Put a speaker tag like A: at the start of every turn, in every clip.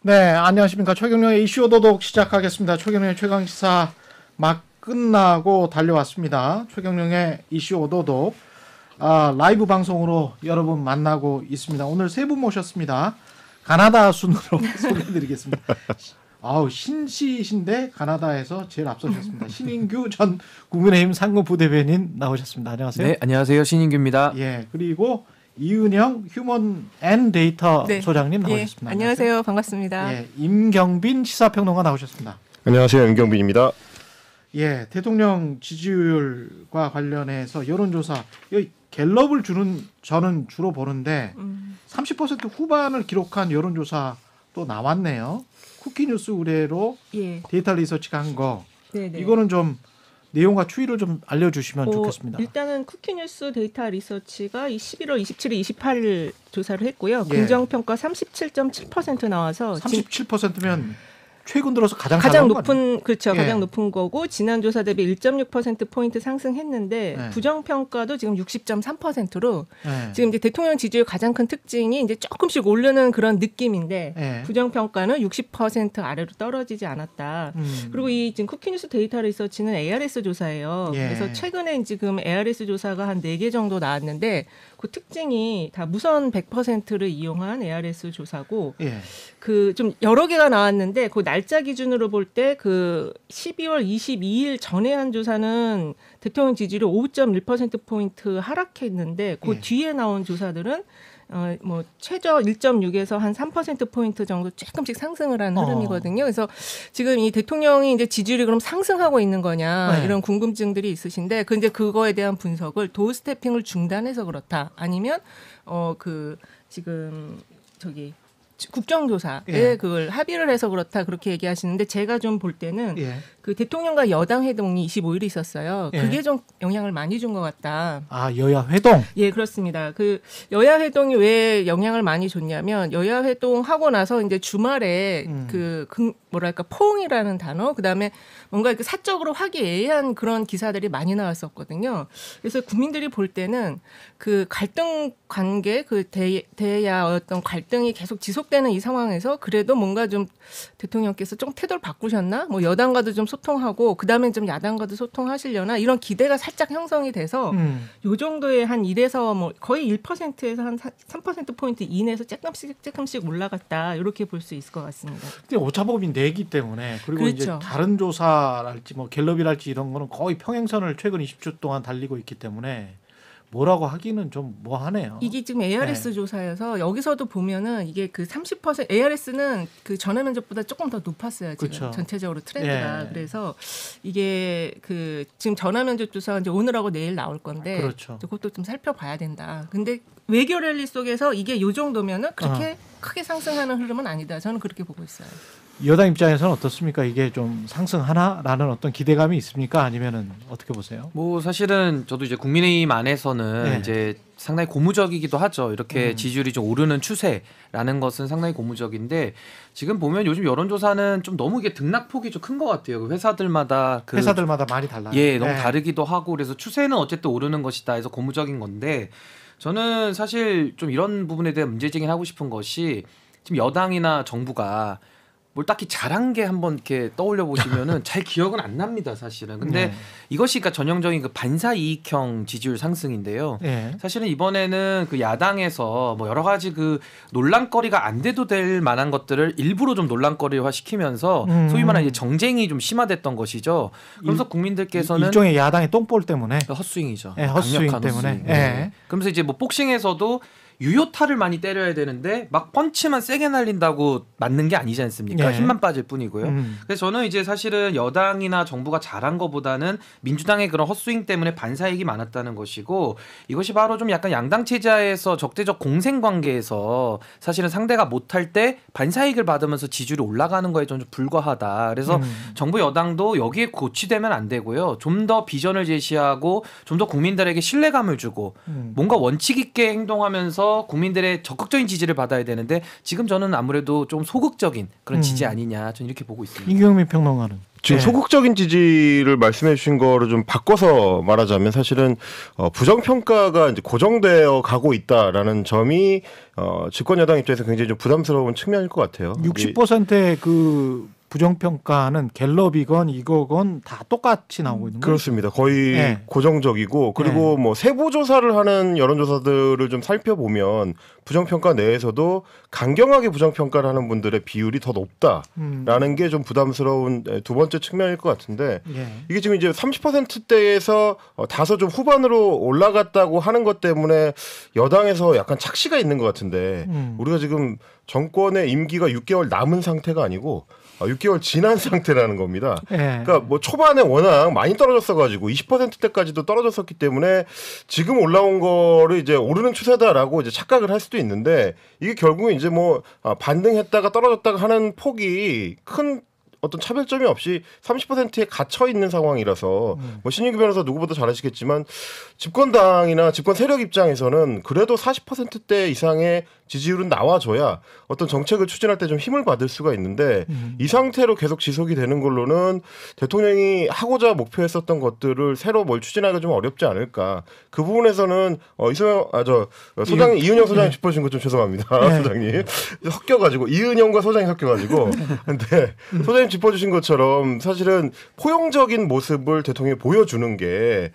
A: 네, 안녕하십니까. 최경영의 이슈 오도독 시작하겠습니다. 최경영의 최강시사 막 끝나고 달려왔습니다. 최경영의 이슈 오도독 라이브 방송으로 여러분 만나고 있습니다. 오늘 세 분 모셨습니다. 가나다 순으로 소개해드리겠습니다. 신씨신데 가나다에서 제일 앞서셨습니다. 신인규 전 국민의힘 상무부대변인 나오셨습니다. 안녕하세요.
B: 네, 안녕하세요. 신인규입니다.
A: 예, 그리고 이은영 휴먼 앤 데이터 소장님 나오셨습니다.
C: 예, 안녕하세요. 반갑습니다.
A: 예, 임경빈 시사평론가 나오셨습니다.
D: 안녕하세요. 임경빈입니다.
A: 예, 대통령 지지율과 관련해서 여론조사 갤럽을 저는 주로 보는데 30% 후반을 기록한 여론조사 또 나왔네요. 쿠키뉴스 의뢰로 데이터 리서치가 한 거. 이거는 좀 내용과 추이를 좀 알려주시면 좋겠습니다.
C: 일단은 쿠키뉴스 데이터 리서치가 11월 27일, 28일 조사를 했고요. 긍정평가 37.7% 나와서
A: 37%면 최근 들어서 가장
C: 높은 가장 높은 거고 지난 조사 대비 1.6% 포인트 상승했는데 부정 평가도 지금 60.3%로 지금 이제 대통령 지지율 가장 큰 특징이 이제 조금씩 오르는 그런 느낌인데 부정 평가는 60% 아래로 떨어지지 않았다. 그리고 이 지금 쿠키뉴스 데이터 리서치는 ARS 조사예요. 그래서 최근에 지금 ARS 조사가 한 4개 정도 나왔는데 그 특징이 다 무선 100%를 이용한 ARS 조사고 그 좀 여러 개가 나왔는데 그 날짜 기준으로 볼 때 그 12월 22일 전에 한 조사는 대통령 지지율이 5.1% 포인트 하락했는데 그 뒤에 나온 조사들은 최저 1.6에서 한 3% 포인트 정도 조금씩 상승을 하는 흐름이거든요. 그래서 지금 이 대통령이 이제 지지율이 그럼 상승하고 있는 거냐 이런 궁금증들이 있으신데 이제 그거에 대한 분석을 도어 스태핑을 중단해서 그렇다. 아니면 지금 국정조사에 그걸 합의를 해서 그렇다 그렇게 얘기하시는데 제가 좀 볼 때는 그 대통령과 여당 회동이 25일에 있었어요. 그게 좀 영향을 많이 준 것 같다.
A: 아, 여야 회동?
C: 예, 그렇습니다. 그 여야 회동이 왜 영향을 많이 줬냐면 여야 회동 하고 나서 이제 주말에 포옹이라는 단어, 그다음에 뭔가 이렇게 사적으로 화기애애한 그런 기사들이 많이 나왔었거든요. 그래서 국민들이 볼 때는 그 갈등 관계, 그 대야 어떤 갈등이 계속 지속되는 이 상황에서 그래도 뭔가 좀 대통령께서 좀 태도를 바꾸셨나? 여당과도 좀 소통하고 그다음에 좀 야당과도 소통하시려나? 이런 기대가 살짝 형성이 돼서 요 정도의 한 1에서 거의 1%에서 한 3% 포인트 이내에서 조금씩 올라갔다. 이렇게 볼 수 있을 것 같습니다.
A: 근데 오차범위 내기 때문에 그리고
C: 그렇죠.
A: 이제 다른 조사랄지 갤럽이랄지 이런 거는 거의 평행선을 최근 20주 동안 달리고 있기 때문에 뭐라고 하기는 좀 뭐하네요.
C: 이게 지금 ARS 조사여서 여기서도 보면은 이게 그 30% ARS는 그 전화 면접보다 조금 더 높았어요. 지금
A: 그렇죠.
C: 전체적으로 트렌드가. 그래서 이게 그 지금 전화 면접 조사가 이제 오늘하고 내일 나올 건데 그것도 좀 살펴봐야 된다. 근데 외교 랠리 속에서 이게 요 정도면은 그렇게 크게 상승하는 흐름은 아니다. 저는 그렇게 보고 있어요.
A: 여당 입장에서는 어떻습니까? 이게 좀 상승하나라는 어떤 기대감이 있습니까? 아니면은 어떻게 보세요?
B: 사실은 저도 이제 국민의힘 안에서는 이제 상당히 고무적이기도 하죠. 이렇게 지지율이 좀 오르는 추세라는 것은 상당히 고무적인데 지금 보면 요즘 여론조사는 좀 너무 이게 등락폭이 좀 큰 것 같아요. 회사들마다
A: 많이 달라요.
B: 너무 다르기도 하고 그래서 추세는 어쨌든 오르는 것이다 해서 고무적인 건데 저는 사실 좀 이런 부분에 대한 문제제기를 하고 싶은 것이 지금 여당이나 정부가 뭘 딱히 잘한 게 한번 이렇게 떠올려 보시면은 잘 기억은 안 납니다, 사실은. 근데 이것이 그러니까 전형적인 그 반사 이익형 지지율 상승인데요. 사실은 이번에는 그 야당에서 여러 가지 그 논란거리가 안 돼도 될 만한 것들을 일부러 좀 논란거리화 시키면서 소위 말하는 이제 정쟁이 좀 심화됐던 것이죠. 그래서 국민들께서는
A: 일종의 야당의 똥볼 때문에
B: 헛스윙이죠.
A: 헛스윙
B: 강력한
A: 때문에.
B: 헛스윙. 그러면서 이제 복싱에서도 유효타를 많이 때려야 되는데 막 펀치만 세게 날린다고 맞는 게 아니지 않습니까? 힘만 빠질 뿐이고요. 그래서 저는 이제 사실은 여당이나 정부가 잘한 것보다는 민주당의 그런 헛스윙 때문에 반사이익이 많았다는 것이고 이것이 바로 좀 약간 양당 체제에서 적대적 공생 관계에서 사실은 상대가 못할 때 반사이익을 받으면서 지지율이 올라가는 거에 좀 불과하다. 그래서 정부 여당도 여기에 고취되면 안 되고요. 좀 더 비전을 제시하고 좀 더 국민들에게 신뢰감을 주고 뭔가 원칙 있게 행동하면서 국민들의 적극적인 지지를 받아야 되는데 지금 저는 아무래도 좀 소극적인 그런 지지 아니냐 저는 이렇게 보고 있습니다.
A: 임경빈 평론가는
D: 지금
A: 네.
D: 소극적인 지지를 말씀해 주신 거를 좀 바꿔서 말하자면 사실은 부정평가가 이제 고정되어 가고 있다라는 점이 집권 여당 입장에서 굉장히 좀 부담스러운 측면일 것 같아요.
A: 60%의 그 부정평가는 갤럽이건 이거건 다 똑같이 나오고 있는 거죠.
D: 그렇습니다. 거의
A: 네.
D: 고정적이고 그리고 뭐 세부 조사를 하는 여론조사들을 좀 살펴보면 부정평가 내에서도 강경하게 부정평가를 하는 분들의 비율이 더 높다라는 게 좀 부담스러운 두 번째 측면일 것 같은데 이게 지금 이제 30%대에서 다소 좀 후반으로 올라갔다고 하는 것 때문에 여당에서 약간 착시가 있는 것 같은데 우리가 지금 정권의 임기가 6개월 남은 상태가 아니고 6개월 지난 상태라는 겁니다. 그러니까 뭐 초반에 워낙 많이 떨어졌어가지고 20%대까지도 떨어졌었기 때문에 지금 올라온 거를 이제 오르는 추세다라고 이제 착각을 할 수도 있는데 이게 결국은 이제 뭐 반등했다가 떨어졌다가 하는 폭이 큰 어떤 차별점이 없이 30%에 갇혀 있는 상황이라서 뭐 신인규 변호사 누구보다 잘 아시겠지만 집권당이나 집권 세력 입장에서는 그래도 40%대 이상의 지지율은 나와줘야 어떤 정책을 추진할 때 좀 힘을 받을 수가 있는데 이 상태로 계속 지속이 되는 걸로는 대통령이 하고자 목표했었던 것들을 새로 뭘 추진하기가 좀 어렵지 않을까. 그 부분에서는 이은영 소장이 짚어주신 것 좀 죄송합니다. 소장님 섞여가지고 이은영과 소장이 섞여가지고 근데 소장님 짚어주신 것처럼 사실은 포용적인 모습을 대통령이 보여주는 게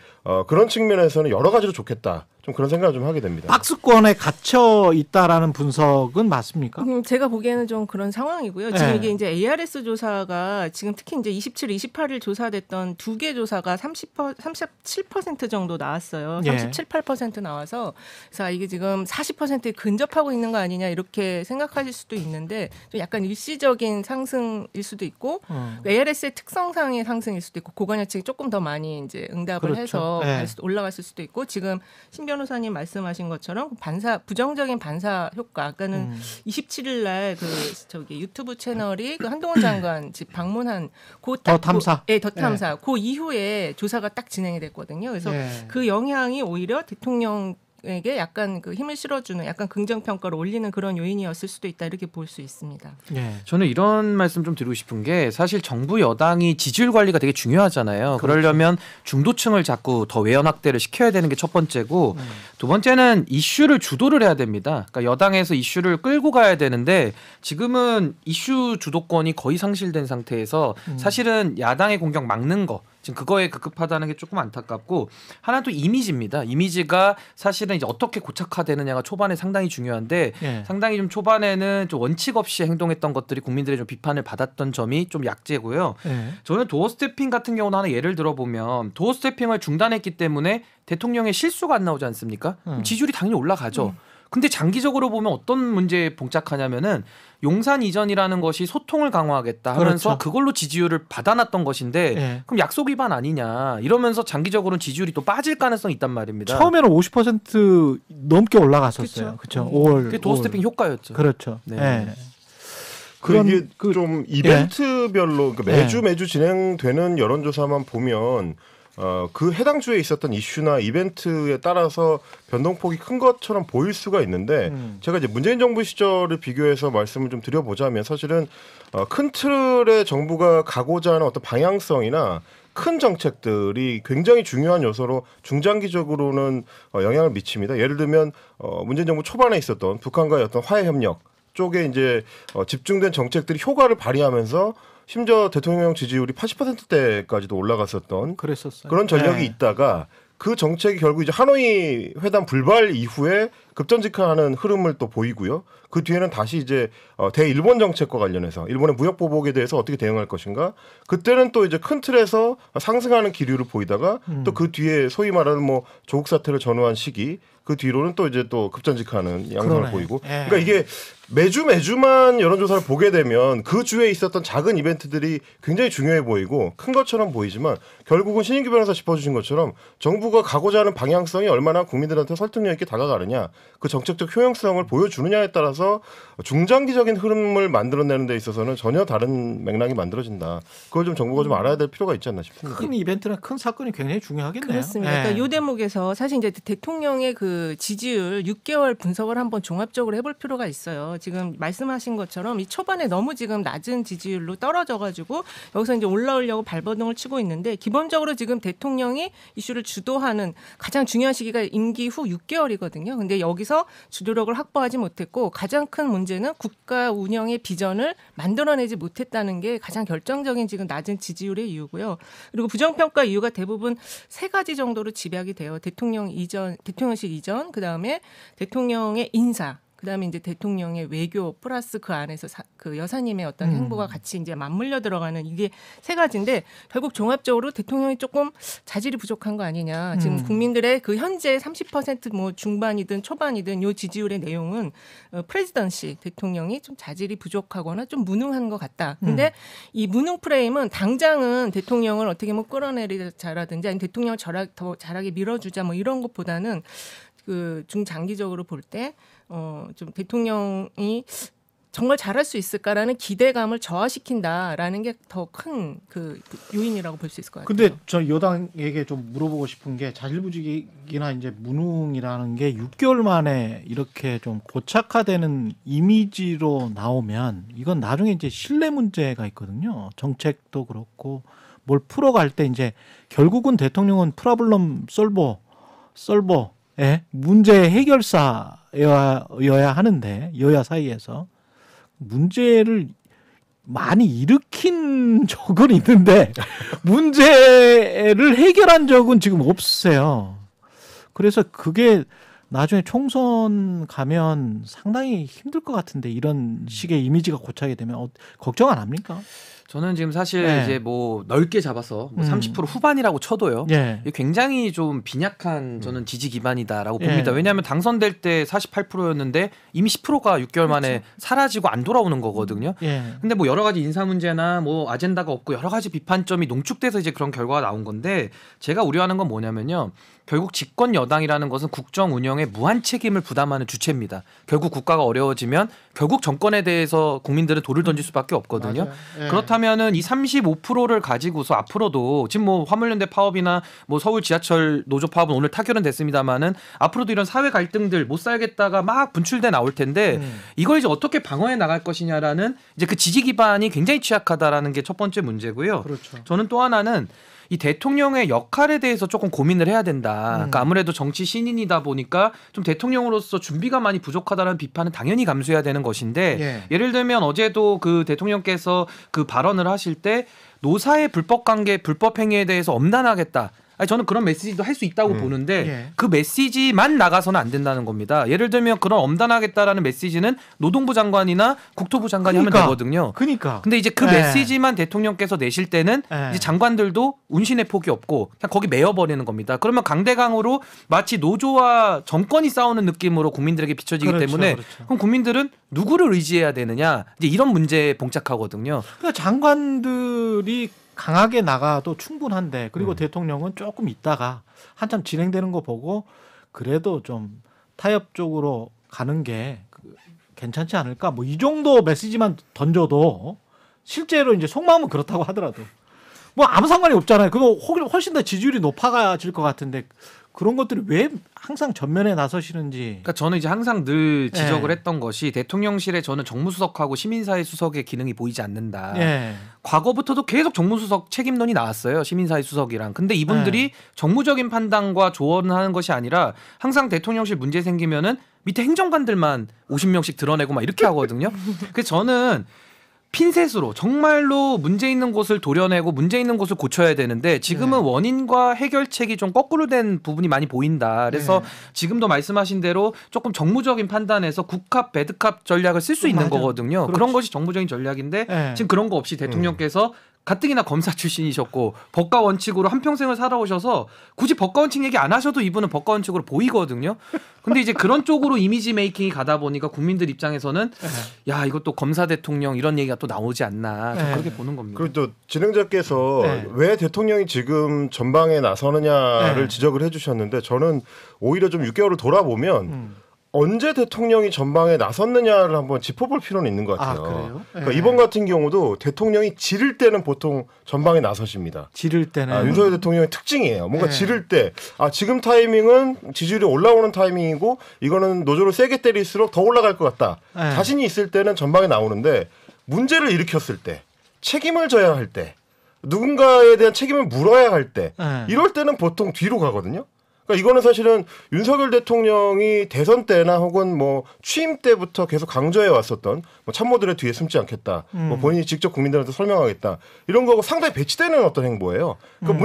D: 그런 측면에서는 여러 가지로 좋겠다. 좀 그런 생각을 좀 하게 됩니다.
A: 박스권에 갇혀 있다라는 분석은 맞습니까?
C: 제가 보기에는 좀 그런 상황이고요. 지금 이게 이제 ARS 조사가 지금 특히 이제 27, 28일 조사됐던 두 개 조사가 37% 정도 나왔어요. 37, 8% 나와서 그래서 이게 지금 40%에 근접하고 있는 거 아니냐 이렇게 생각하실 수도 있는데 좀 약간 일시적인 상승일 수도 있고 ARS의 특성상의 상승일 수도 있고 고관 예측이 조금 더 많이 이제 응답을 해서 올라갔을 수도 있고 지금 신 변호사님 말씀하신 것처럼 부정적인 반사 효과. 아까는 27일 날 유튜브 채널이 그 한동훈 장관 집 방문한
A: 더 탐사.
C: 더 탐사. 그 이후에 조사가 딱 진행이 됐거든요. 그래서 그 영향이 오히려 대통령에게 약간 그 힘을 실어주는 약간 긍정평가를 올리는 그런 요인이었을 수도 있다 이렇게 볼 수 있습니다.
B: 저는 이런 말씀 좀 드리고 싶은 게 사실 정부 여당이 지지율 관리가 되게 중요하잖아요. 그러려면 중도층을 자꾸 더 외연 확대를 시켜야 되는 게 첫 번째고 두 번째는 이슈를 주도를 해야 됩니다. 그러니까 여당에서 이슈를 끌고 가야 되는데 지금은 이슈 주도권이 거의 상실된 상태에서 사실은 야당의 공격 막는 거 지금 그거에 급급하다는 게 조금 안타깝고 하나 또 이미지입니다. 이미지가 사실은 이제 어떻게 고착화되느냐가 초반에 상당히 중요한데 상당히 좀 초반에는 좀 원칙 없이 행동했던 것들이 국민들의 좀 비판을 받았던 점이 좀 약재고요. 저는 도어 스태핑 같은 경우는 하나 예를 들어보면 도어 스태핑을 중단했기 때문에 대통령의 실수가 안 나오지 않습니까? 지지율이 당연히 올라가죠. 근데 장기적으로 보면 어떤 문제에 봉착하냐면은 용산 이전이라는 것이 소통을 강화하겠다 하면서 그걸로 지지율을 받아놨던 것인데 그럼 약속 위반 아니냐 이러면서 장기적으로는 지지율이 또 빠질 가능성이 있단 말입니다.
A: 처음에는 50% 넘게 올라갔었어요. 그렇죠. 5월.
B: 그게 도어스태핑 효과였죠.
A: 그렇죠.
D: 이게 좀 이벤트별로 그러니까 매주 진행되는 여론조사만 보면 그 해당 주에 있었던 이슈나 이벤트에 따라서 변동폭이 큰 것처럼 보일 수가 있는데 제가 이제 문재인 정부 시절을 비교해서 말씀을 좀 드려보자면 사실은 큰 틀의 정부가 가고자 하는 어떤 방향성이나 큰 정책들이 굉장히 중요한 요소로 중장기적으로는 영향을 미칩니다. 예를 들면 문재인 정부 초반에 있었던 북한과의 어떤 화해 협력 쪽에 이제 집중된 정책들이 효과를 발휘하면서 심지어 대통령 지지율이 80%대까지도 올라갔었던 그런 전력이 있다가 그 정책이 결국 이제 하노이 회담 불발 이후에 급전직하는 흐름을 또 보이고요. 그 뒤에는 다시 이제 대일본 정책과 관련해서 일본의 무역 보복에 대해서 어떻게 대응할 것인가. 그때는 또 이제 큰 틀에서 상승하는 기류를 보이다가 또 그 뒤에 소위 말하는 뭐 조국 사태를 전후한 시기 그 뒤로는 또 이제 또 급전직하는 양상을 보이고. 그러니까 이게 매주만 여론조사를 보게 되면 그 주에 있었던 작은 이벤트들이 굉장히 중요해 보이고 큰 것처럼 보이지만 결국은 신인규 변호사 짚어주신 것처럼 정부가 가고자 하는 방향성이 얼마나 국민들한테 설득력 있게 다가가느냐 그 정책적 효용성을 보여주느냐에 따라서 중장기적인 흐름을 만들어내는 데 있어서는 전혀 다른 맥락이 만들어진다. 그걸 좀 정부가 좀 알아야 될 필요가 있지 않나 싶습니다.
A: 큰 이벤트나 큰 사건이 굉장히 중요하겠네요.
C: 그렇습니다. 그러니까 이 대목에서 사실 이제 대통령의 그 지지율 6개월 분석을 한번 종합적으로 해볼 필요가 있어요. 같아요. 지금 말씀하신 것처럼 이 초반에 너무 지금 낮은 지지율로 떨어져가지고 여기서 이제 올라오려고 발버둥을 치고 있는데 기본적으로 지금 대통령이 이슈를 주도하는 가장 중요한 시기가 임기 후 6개월이거든요. 근데 여기서 주도력을 확보하지 못했고 가장 큰 문제는 국가 운영의 비전을 만들어내지 못했다는 게 가장 결정적인 지금 낮은 지지율의 이유고요. 그리고 부정평가 이유가 대부분 세 가지 정도로 집약이 돼요. 대통령실 이전, 그 다음에 대통령의 인사, 그다음에 이제 대통령의 외교 플러스 그 안에서 그 여사님의 어떤 행보가 같이 이제 맞물려 들어가는 이게 세 가지인데 결국 종합적으로 대통령이 조금 자질이 부족한 거 아니냐. 지금 국민들의 그 현재 30% 중반이든 초반이든 요 지지율의 내용은 프레지던시 대통령이 좀 자질이 부족하거나 좀 무능한 것 같다. 근데 이 무능 프레임은 당장은 대통령을 어떻게 끌어내리자라든지 아니면 대통령을 더 잘하게 밀어주자 뭐 이런 것보다는 그 중장기적으로 볼 때 좀 대통령이 정말 잘할 수 있을까라는 기대감을 저하시킨다라는 게 더 큰 그 요인이라고 볼 수 있을 것 같아요.
A: 근데 저 여당에게 좀 물어보고 싶은 게 자질부족이나 이제 무능이라는 게 6개월 만에 이렇게 좀 고착화되는 이미지로 나오면 이건 나중에 이제 신뢰 문제가 있거든요. 정책도 그렇고 뭘 풀어갈 때 이제 결국은 대통령은 프로블럼 솔버 문제 해결사여야 하는데 여야 사이에서 문제를 많이 일으킨 적은 있는데 문제를 해결한 적은 지금 없으세요. 그래서 그게 나중에 총선 가면 상당히 힘들 것 같은데 이런 식의 이미지가 고착이 되면 걱정 안 합니까?
B: 저는 지금 사실
A: 네.
B: 이제 뭐 넓게 잡아서 뭐 30% 후반이라고 쳐도요.
A: 예.
B: 이게 굉장히 좀 빈약한 저는 지지 기반이다라고 봅니다.
A: 예.
B: 왜냐하면 당선될 때 48%였는데 이미 10%가 6개월 만에 사라지고 안 돌아오는 거거든요.
A: 예.
B: 근데 뭐 여러 가지 인사 문제나 뭐 아젠다가 없고 여러 가지 비판점이 농축돼서 이제 그런 결과가 나온 건데 제가 우려하는 건 뭐냐면요. 결국 집권 여당이라는 것은 국정 운영에 무한 책임을 부담하는 주체입니다. 결국 국가가 어려워지면 결국 정권에 대해서 국민들은 돌을 던질 수밖에 없거든요.
A: 예.
B: 그렇다면은 이 35%를 가지고서 앞으로도 지금 뭐 화물연대 파업이나 뭐 서울 지하철 노조 파업은 오늘 타결은 됐습니다만은 앞으로도 이런 사회 갈등들 못 살겠다가 막 분출돼 나올 텐데 이걸 이제 어떻게 방어해 나갈 것이냐라는 이제 그 지지 기반이 굉장히 취약하다라는 게 첫 번째 문제고요.
A: 그렇죠.
B: 저는 또 하나는 이 대통령의 역할에 대해서 조금 고민을 해야 된다. 그러니까 아무래도 정치 신인이다 보니까 좀 대통령으로서 준비가 많이 부족하다는 비판은 당연히 감수해야 되는 것인데
A: 예.
B: 예를 들면 어제도 그 대통령께서 그 발언을 하실 때 노사의 불법 관계, 불법 행위에 대해서 엄단하겠다. 아니 저는 그런 메시지도 할 수 있다고 보는데
A: 예.
B: 그 메시지만 나가서는 안 된다는 겁니다. 예를 들면 그런 엄단하겠다라는 메시지는 노동부 장관이나 국토부 장관이 하면 되거든요.
A: 그러니까.
B: 근데 이제 그
A: 예.
B: 메시지만 대통령께서 내실 때는
A: 예.
B: 이제 장관들도 운신의 폭이 없고 그냥 거기 메어버리는 겁니다. 그러면 강대강으로 마치 노조와 정권이 싸우는 느낌으로 국민들에게 비춰지기
A: 그렇죠,
B: 때문에
A: 그렇죠.
B: 그럼 국민들은 누구를 의지해야 되느냐 이제 이런 문제에 봉착하거든요.
A: 그러니까 장관들이 강하게 나가도 충분한데 그리고 대통령은 조금 있다가 한참 진행되는 거 보고 그래도 좀 타협 쪽으로 가는 게 괜찮지 않을까? 뭐 이 정도 메시지만 던져도 실제로 이제 속마음은 그렇다고 하더라도 뭐 아무 상관이 없잖아요. 그거 훨씬 더 지지율이 높아질 것 같은데 그런 것들이 왜 항상 전면에 나서시는지.
B: 그러니까 저는 이제 항상 늘 지적을
A: 예.
B: 했던 것이 대통령실에 저는 정무수석하고 시민사회 수석의 기능이 보이지 않는다.
A: 예.
B: 과거부터도 계속 정무수석 책임론이 나왔어요. 시민사회 수석이랑. 근데 이분들이 정무적인 판단과 조언을 하는 것이 아니라 항상 대통령실 문제 생기면은 밑에 행정관들만 50명씩 드러내고 막 이렇게 하거든요. 그래서 저는 핀셋으로 정말로 문제 있는 곳을 도려내고 문제 있는 곳을 고쳐야 되는데 지금은 원인과 해결책이 좀 거꾸로 된 부분이 많이 보인다. 그래서 지금도 말씀하신 대로 조금 정무적인 판단에서 국합, 배드캅 전략을 쓸 수 있는
A: 맞아.
B: 거거든요.
A: 그렇지.
B: 그런 것이 정무적인 전략인데
A: 예.
B: 지금 그런 거 없이 대통령께서 가뜩이나 검사 출신이셨고 법과 원칙으로 한평생을 살아오셔서 굳이 법과 원칙 얘기 안 하셔도 이분은 법과 원칙으로 보이거든요. 근데 이제 그런 쪽으로 이미지 메이킹이 가다 보니까 국민들 입장에서는 야 이것도 검사 대통령 이런 얘기가 또 나오지 않나 좀 그렇게 보는 겁니다.
D: 그리고 또 진행자께서 왜 대통령이 지금 전방에 나서느냐를 지적을 해주셨는데 저는 오히려 좀 6개월을 돌아보면 언제 대통령이 전방에 나섰느냐를 한번 짚어볼 필요는 있는 것 같아요.
A: 그래요?
D: 그러니까 이번 같은 경우도 대통령이 지를 때는 보통 전방에 나서십니다.
A: 지를 때는
D: 윤석열 대통령의 특징이에요. 뭔가 지를 때 지금 타이밍은 지지율이 올라오는 타이밍이고 이거는 노조를 세게 때릴수록 더 올라갈 것 같다. 자신이 있을 때는 전방에 나오는데 문제를 일으켰을 때 책임을 져야 할 때 누군가에 대한 책임을 물어야 할 때 이럴 때는 보통 뒤로 가거든요. 그러니까 이거는 사실은 윤석열 대통령이 대선 때나 혹은 뭐 취임 때부터 계속 강조해 왔었던 뭐 참모들의 뒤에 숨지 않겠다. 뭐 본인이 직접 국민들한테 설명하겠다. 이런 거하고 상당히 배치되는 어떤 행보예요. 그러니까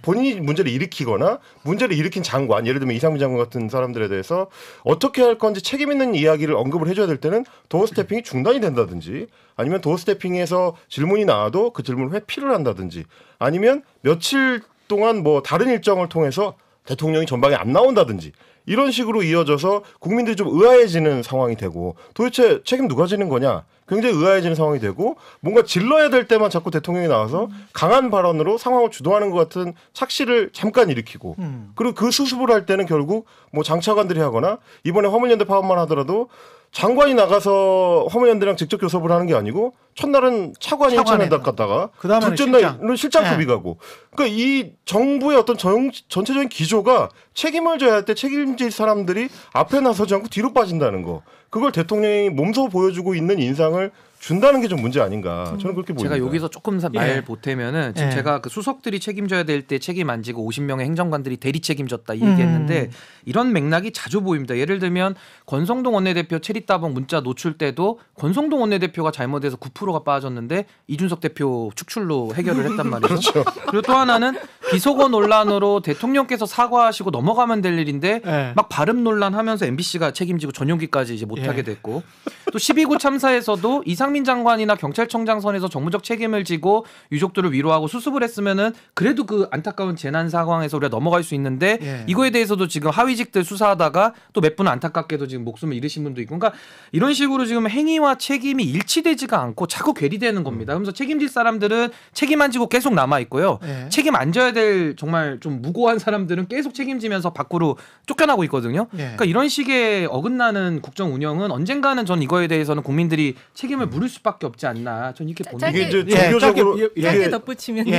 D: 본인이 문제를 일으키거나 문제를 일으킨 장관, 예를 들면 이상민 장관 같은 사람들에 대해서 어떻게 할 건지 책임 있는 이야기를 언급을 해줘야 될 때는 도어 스태핑이 중단이 된다든지 아니면 도어 스태핑에서 질문이 나와도 그 질문을 회피를 한다든지 아니면 며칠 동안 뭐 다른 일정을 통해서 대통령이 전방에 안 나온다든지 이런 식으로 이어져서 국민들이 좀 의아해지는 상황이 되고 도대체 책임 누가 지는 거냐 굉장히 의아해지는 상황이 되고 뭔가 질러야 될 때만 자꾸 대통령이 나와서 강한 발언으로 상황을 주도하는 것 같은 착시를 잠깐 일으키고 그리고 그 수습을 할 때는 결국 뭐 장차관들이 하거나 이번에 화물연대 파업만 하더라도 장관이 나가서 화물연대랑 직접 교섭을 하는 게 아니고 첫날은 차관이 해체한다 갔다가 둘째 날은 실장급이 가고 그러니까 이 정부의 어떤 전체적인 기조가 책임을 져야 할 때 책임질 사람들이 앞에 나서지 않고 뒤로 빠진다는 거 그걸 대통령이 몸소 보여주고 있는 인상을 준다는 게 좀 문제 아닌가 저는 그렇게 보입니다.
B: 제가 여기서 조금 말 보태면은 지금 제가 그 수석들이 책임져야 될 때 책임 안 지고 50명의 행정관들이 대리 책임졌다 이 얘기했는데 이런 맥락이 자주 보입니다. 예를 들면 권성동 원내대표 체리따봉 문자 노출 때도 권성동 원내대표가 잘못해서 9%가 빠졌는데 이준석 대표 축출로 해결을 했단 말이죠.
D: 그렇죠.
B: 그리고 또 하나는 비속어 논란으로 대통령께서 사과하시고 넘어가면 될 일인데 막 발음 논란하면서 MBC가 책임지고 전용기까지 이제 못하게 됐고 또 12구 참사에서도 이상민 장관이나 경찰청장 선에서 정무적 책임을 지고 유족들을 위로하고 수습을 했으면은 그래도 그 안타까운 재난 상황에서 우리가 넘어갈 수 있는데 이거에 대해서도 지금 하위직들 수사하다가 또 몇 분은 안타깝게도 지금 목숨을 잃으신 분도 있고 그러니까 이런 식으로 지금 행위와 책임이 일치되지가 않고 자꾸 괴리되는 겁니다. 그러면서 책임질 사람들은 책임 안 지고 계속 남아 있고요. 책임 안 져야 될 정말 좀 무고한 사람들은 계속 책임지면서 밖으로 쫓겨나고 있거든요. 그러니까 이런 식의 어긋나는 국정 운영은 언젠가는 전 이거에 대해서는 국민들이 책임을 물을 수밖에 없지 않나. 전 이렇게 보는
D: 이게 이제 종교적으로
C: 짧게 덧붙이면요.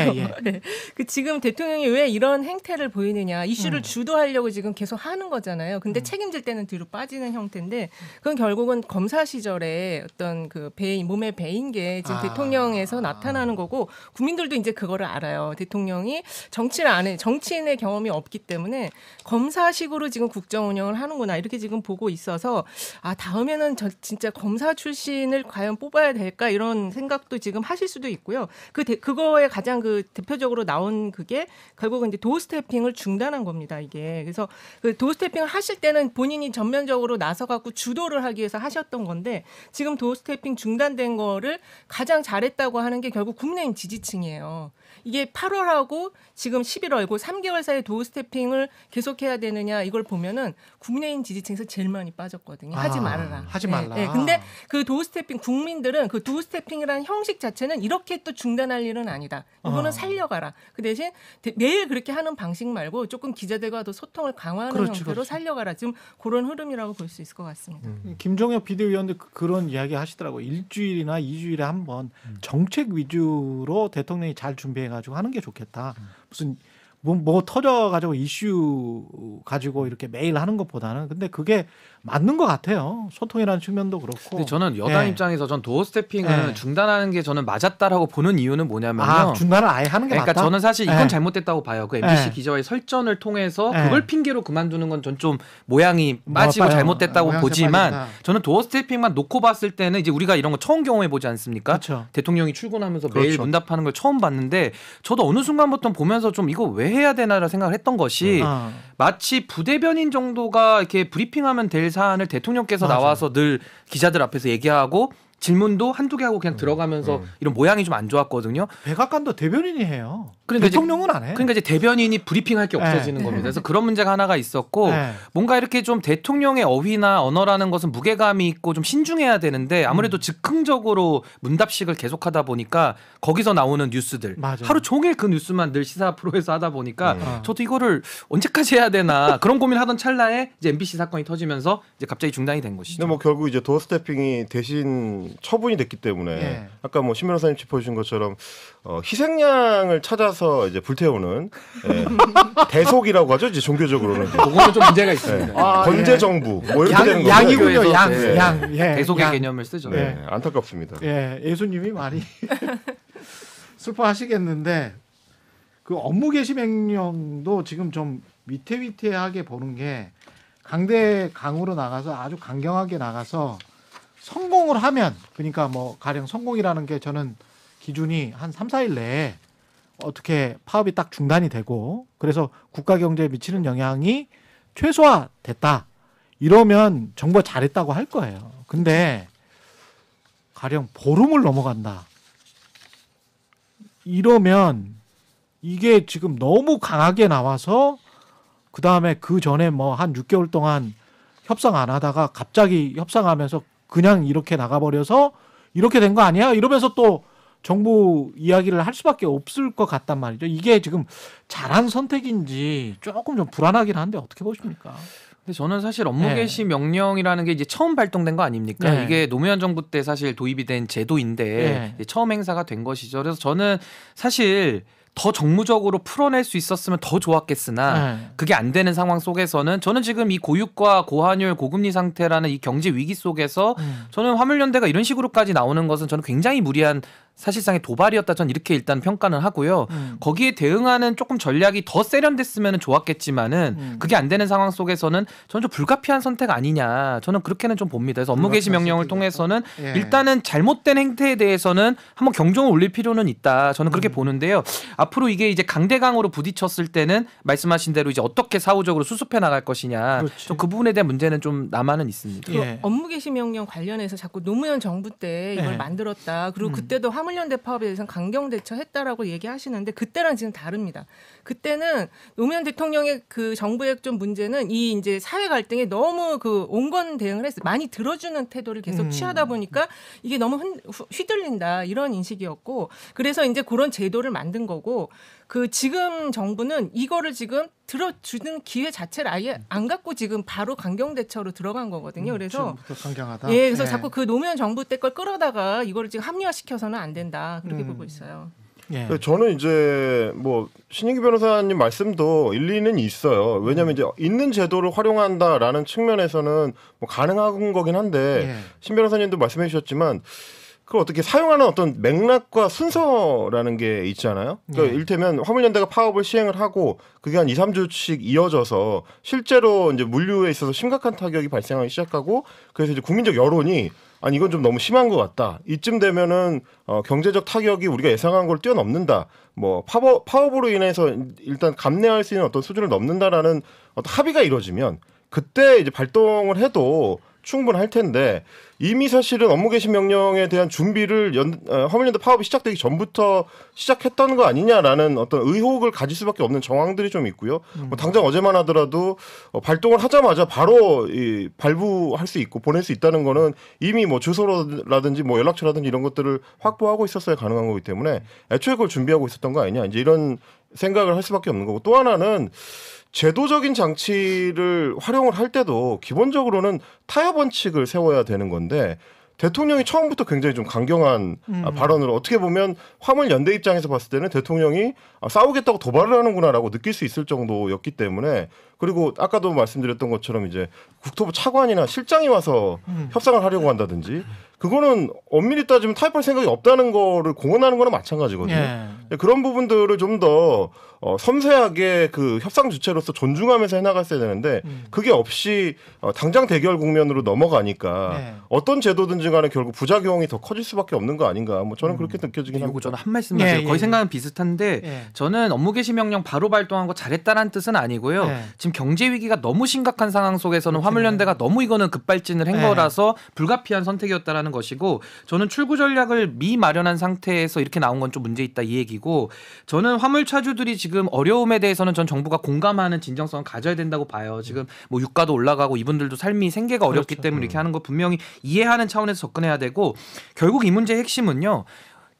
C: 네. 그 지금 대통령이 왜 이런 행태를 보이느냐 이슈를 주도하려고 지금 계속 하는 거잖아요. 근데 책임질 때는 뒤로 빠지는 형태인데 그건 결국은 검사 시절에 어떤 그 몸에 배인 게 지금 대통령에서 나타나는 거고 국민들도 이제 그거를 알아요. 대통령이 정치인의 경험이 없기 때문에 검사식으로 지금 국정 운영을 하는구나 이렇게 지금 보고 있어서 다음에는 진짜 검사 출신을 과연 뽑아야 될까 이런 생각도 지금 하실 수도 있고요. 그거에 가장 그 대표적으로 나온 그게 결국은 이제 도어 스태핑을 중단한 겁니다. 이게 그래서 그 도어 스태핑을 하실 때는 본인이 전면적으로 나서갖고 주도를 하기 위해서 하셨던 건데 지금 도어 스태핑 중단된 거를 가장 잘했다고 하는 게 결국 국민의힘 지지층이에요. 이게 8월하고 지금 11월, 그 3개월 사이에 도어 스태핑을 계속해야 되느냐 이걸 보면은 국민의힘 지지층에서 제일 많이 빠졌거든요. 하지 말아라.
A: 하지 말라.
C: 네. 근데 그 도어 스태핑 국민들은 그 도어 스태핑이라는 형식 자체는 이렇게 또 중단할 일은 아니다. 이거는 살려가라. 그 대신 매일 그렇게 하는 방식 말고 조금 기자들과도 소통을 강화하는 형태로 살려가라. 지금 그런 흐름이라고 볼 수 있을 것 같습니다.
A: 김종혁 비대위원도 그런 이야기 하시더라고요. 일주일이나 2주일에 한 번 정책 위주로 대통령이 잘 준비해가지고 하는 게 좋겠다. 무슨 뭐 터져가지고 이슈 가지고 이렇게 매일 하는 것보다는 근데 그게 맞는 것 같아요. 소통이라는 측면도 그렇고.
B: 근데 저는 여당 입장에서 전 도어 스태핑을 중단하는 게 저는 맞았다라고 보는 이유는 뭐냐면요.
A: 중단을 아예 하는 게
B: 그러니까
A: 맞다.
B: 저는 사실 이건 잘못됐다고 봐요. 그 MBC 기자와의 설전을 통해서 그걸 핑계로 그만두는 건 전 좀 모양이 빠지고 잘못됐다고 보지만 저는 도어 스태핑만 놓고 봤을 때는 이제 우리가 이런 거 처음 경험해 보지 않습니까?
A: 그렇죠.
B: 대통령이 출근하면서 매일 문답하는 걸 처음 봤는데 저도 어느 순간부터 보면서 좀 이거 왜 해야 되나라는 생각을 했던 것이 마치 부대변인 정도가 이렇게 브리핑하면 될 사안을 대통령께서 나와서 늘 기자들 앞에서 얘기하고 질문도 한두 개 하고 그냥 들어가면서 이런 모양이 좀 안 좋았거든요.
A: 백악관도 대변인이 해요.
B: 그러니까
A: 대통령은 안 해.
B: 그러니까 이제 대변인이 브리핑할 게 없어지는 겁니다. 그래서 그런 문제가 하나가 있었고 뭔가 이렇게 좀 대통령의 어휘나 언어라는 것은 무게감이 있고 좀 신중해야 되는데 아무래도 즉흥적으로 문답식을 계속하다 보니까 거기서 나오는 뉴스들 하루 종일 그 뉴스만 늘 시사 프로에서 하다 보니까 저도 이거를 언제까지 해야 되나 그런 고민하던 찰나에 이제 MBC 사건이 터지면서 이제 갑자기 중단이 된 것이죠.
D: 근데 뭐 결국 이제 도어 스태핑이 대신 처분이 됐기 때문에 아까 뭐 신 변호사님 짚어주신 것처럼 희생양을 찾아서 이제 불태우는 대속이라고 하죠. 이제 종교적으로는
B: 그거는 좀 문제가 있습니다.
D: 건재 정부 뭐 이렇게 되는 거죠.
A: 양이군요. 양.
B: 대속의 개념을 쓰죠.
D: 안타깝습니다.
A: 예수님이 많이 슬퍼하시겠는데 그 업무 개시 명령도 지금 좀 위태위태하게 보는 게 강대강으로 나가서 아주 강경하게 나가서 성공을 하면 그러니까 뭐 가령 성공이라는 게 저는 기준이 한 3, 4일 내에 어떻게 파업이 딱 중단이 되고 그래서 국가 경제에 미치는 영향이 최소화됐다. 이러면 정부가 잘했다고 할 거예요. 근데 가령 보름을 넘어간다. 이러면 이게 지금 너무 강하게 나와서 그다음에 그 전에 뭐 한 6개월 동안 협상 안 하다가 갑자기 협상하면서 그냥 이렇게 나가버려서 이렇게 된 거 아니야? 이러면서 또 정부 이야기를 할 수밖에 없을 것 같단 말이죠. 이게 지금 잘한 선택인지 조금 좀 불안하긴 한데 어떻게 보십니까?
B: 근데 저는 사실 업무 개시 명령이라는 게 이제 처음 발동된 거 아닙니까? 이게 노무현 정부 때 사실 도입이 된 제도인데 이제 처음 행사가 된 것이죠. 그래서 저는 사실 더 정무적으로 풀어낼 수 있었으면 더 좋았겠으나 그게 안 되는 상황 속에서는 저는 지금 이 고유가 고환율 고금리 상태라는 이 경제 위기 속에서 저는 화물연대가 이런 식으로까지 나오는 것은 저는 굉장히 무리한 사실상의 도발이었다. 전 이렇게 일단 평가는 하고요. 거기에 대응하는 조금 전략이 더 세련됐으면 좋았겠지만은 그게 안 되는 상황 속에서는 저는 좀 불가피한 선택 아니냐. 저는 그렇게는 좀 봅니다. 그래서 업무 개시 명령을 통해서는 일단은 잘못된 행태에 대해서는 한번 경종을 울릴 필요는 있다. 저는 그렇게 보는데요. 앞으로 이게 이제 강대강으로 부딪혔을 때는 말씀하신 대로 이제 어떻게 사후적으로 수습해 나갈 것이냐. 좀 그 부분에 대한 문제는 좀 남아는 있습니다.
C: 업무 개시 명령 관련해서 자꾸 노무현 정부 때 이걸 만들었다. 그리고 그때도 화물연대 파업에 대해서는 강경 대처했다라고 얘기하시는데 그때랑 지금 다릅니다. 그때는 노무현 대통령의 그 정부의 좀 문제는 이 이제 사회 갈등에 너무 그 온건 대응을 했어요. 많이 들어주는 태도를 계속 취하다 보니까 이게 너무 휘둘린다 이런 인식이었고 그래서 이제 그런 제도를 만든 거고 그 지금 정부는 이거를 지금 들어주는 기회 자체를 아예 안 갖고 지금 바로 강경 대처로 들어간 거거든요. 그래서
A: 강경하다.
C: 그래서 자꾸 그 노무현 정부 때 걸 끌어다가 이거를 지금 합리화시켜서는 안 된다 그렇게 보고 있어요.
D: 저는 이제 뭐 신인기 변호사님 말씀도 일리는 있어요. 왜냐하면 이제 있는 제도를 활용한다라는 측면에서는 뭐 가능한 거긴 한데 신 변호사님도 말씀해 주셨지만 그걸 어떻게 사용하는 어떤 맥락과 순서라는 게 있잖아요. 그러니까 이를테면 화물연대가 파업을 시행을 하고 그게 한 2, 3주씩 이어져서 실제로 이제 물류에 있어서 심각한 타격이 발생하기 시작하고 그래서 이제 국민적 여론이 아니 이건 좀 너무 심한 것 같다. 이쯤 되면은 경제적 타격이 우리가 예상한 걸 뛰어넘는다. 뭐 파업으로 인해서 일단 감내할 수 있는 어떤 수준을 넘는다라는 어떤 합의가 이루어지면 그때 이제 발동을 해도 충분할 텐데 이미 사실은 업무 개시 명령에 대한 준비를 화물연대 파업이 시작되기 전부터 시작했던 거 아니냐라는 어떤 의혹을 가질 수밖에 없는 정황들이 좀 있고요. 뭐 당장 어제만 하더라도 발동을 하자마자 바로 발부할 수 있고 보낼 수 있다는 거는 이미 뭐 주소라든지 뭐 연락처라든지 이런 것들을 확보하고 있었어야 가능한 거기 때문에 애초에 그걸 준비하고 있었던 거 아니냐 이제 이런 생각을 할 수밖에 없는 거고 또 하나는 제도적인 장치를 활용을 할 때도 기본적으로는 타협 원칙을 세워야 되는 건데 대통령이 처음부터 굉장히 좀 강경한 발언으로 어떻게 보면 화물연대 입장에서 봤을 때는 대통령이 싸우겠다고 도발을 하는구나라고 느낄 수 있을 정도였기 때문에 그리고 아까도 말씀드렸던 것처럼 이제 국토부 차관이나 실장이 와서 협상을 하려고 한다든지 그거는 엄밀히 따지면 타협할 생각이 없다는 거를 공언하는 거나 마찬가지거든요. 그런 부분들을 좀 더 섬세하게 그 협상 주체로서 존중하면서 해나갔어야 되는데 그게 없이 당장 대결 국면으로 넘어가니까 어떤 제도든지 간에 결국 부작용이 더 커질 수밖에 없는 거 아닌가. 뭐 저는 그렇게 느껴지긴 합니다.
B: 저는 한 말씀만 드려요. 거의 생각은 비슷한데 저는 업무 개시 명령 바로 발동한 거 잘했다라는 뜻은 아니고요. 지금 경제 위기가 너무 심각한 상황 속에서는 화물연대가 너무 이거는 급발진을 한 거라서 불가피한 선택이었다라는 있다는 것이고 저는 출구 전략을 미마련한 상태에서 이렇게 나온 건 좀 문제 있다 이 얘기고 저는 화물차주들이 지금 어려움에 대해서는 전 정부가 공감하는 진정성을 가져야 된다고 봐요. 지금 뭐 유가도 올라가고 이분들도 삶이 생계가 어렵기 때문에 이렇게 하는 거 분명히 이해하는 차원에서 접근해야 되고 결국 이 문제의 핵심은요.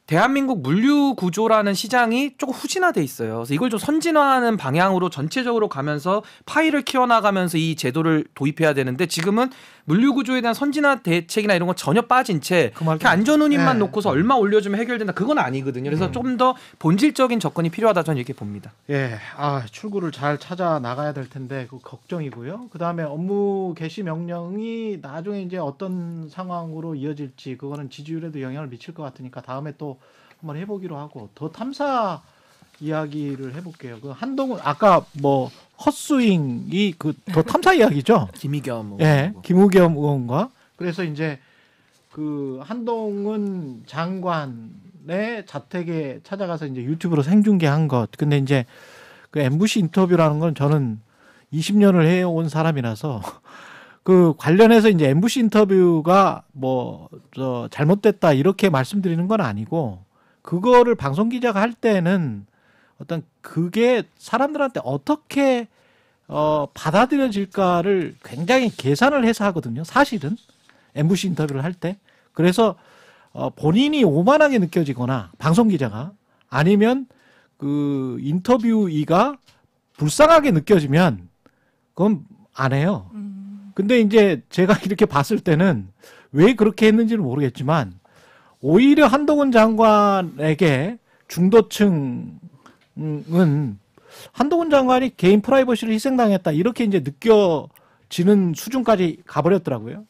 B: 대한민국 물류 구조라는 시장이 조금 후진화돼 있어요. 그래서 이걸 좀 선진화하는 방향으로 전체적으로 가면서 파이를 키워나가면서 이 제도를 도입해야 되는데 지금은 물류 구조에 대한 선진화 대책이나 이런 거 전혀 빠진 채 이렇게 안전운임만 놓고서 얼마 올려주면 해결된다. 그건 아니거든요. 그래서 좀 더 본질적인 접근이 필요하다 저는 이렇게 봅니다.
A: 예, 출구를 잘 찾아 나가야 될 텐데 그 걱정이고요. 그 다음에 업무 개시 명령이 나중에 이제 어떤 상황으로 이어질지 그거는 지지율에도 영향을 미칠 것 같으니까 다음에 또 한번 해보기로 하고 더 탐사 이야기를 해볼게요. 그 한동훈 아까 뭐 헛스윙이 그 더 탐사 이야기죠.
B: 김의겸
A: 예, 김의겸 의원과 그래서 이제 그 한동훈 장관의 자택에 찾아가서 이제 유튜브로 생중계한 것. 근데 이제 그 MBC 인터뷰라는 건 저는 20년을 해온 사람이라서 그 관련해서 이제 MBC 인터뷰가 뭐 저 잘못됐다 이렇게 말씀드리는 건 아니고 그거를 방송 기자가 할 때는 어떤 그게 사람들한테 어떻게 받아들여질까를 굉장히 계산을 해서 하거든요. 사실은 MBC 인터뷰를 할 때. 그래서 본인이 오만하게 느껴지거나 방송 기자가 아니면 그 인터뷰이가 불쌍하게 느껴지면 그건 안 해요. 근데 이제 제가 이렇게 봤을 때는 왜 그렇게 했는지는 모르겠지만 오히려 한동훈 장관에게 중도층은 한동훈 장관이 개인 프라이버시를 희생당했다 이렇게 이제 느껴지는 수준까지 가버렸더라고요.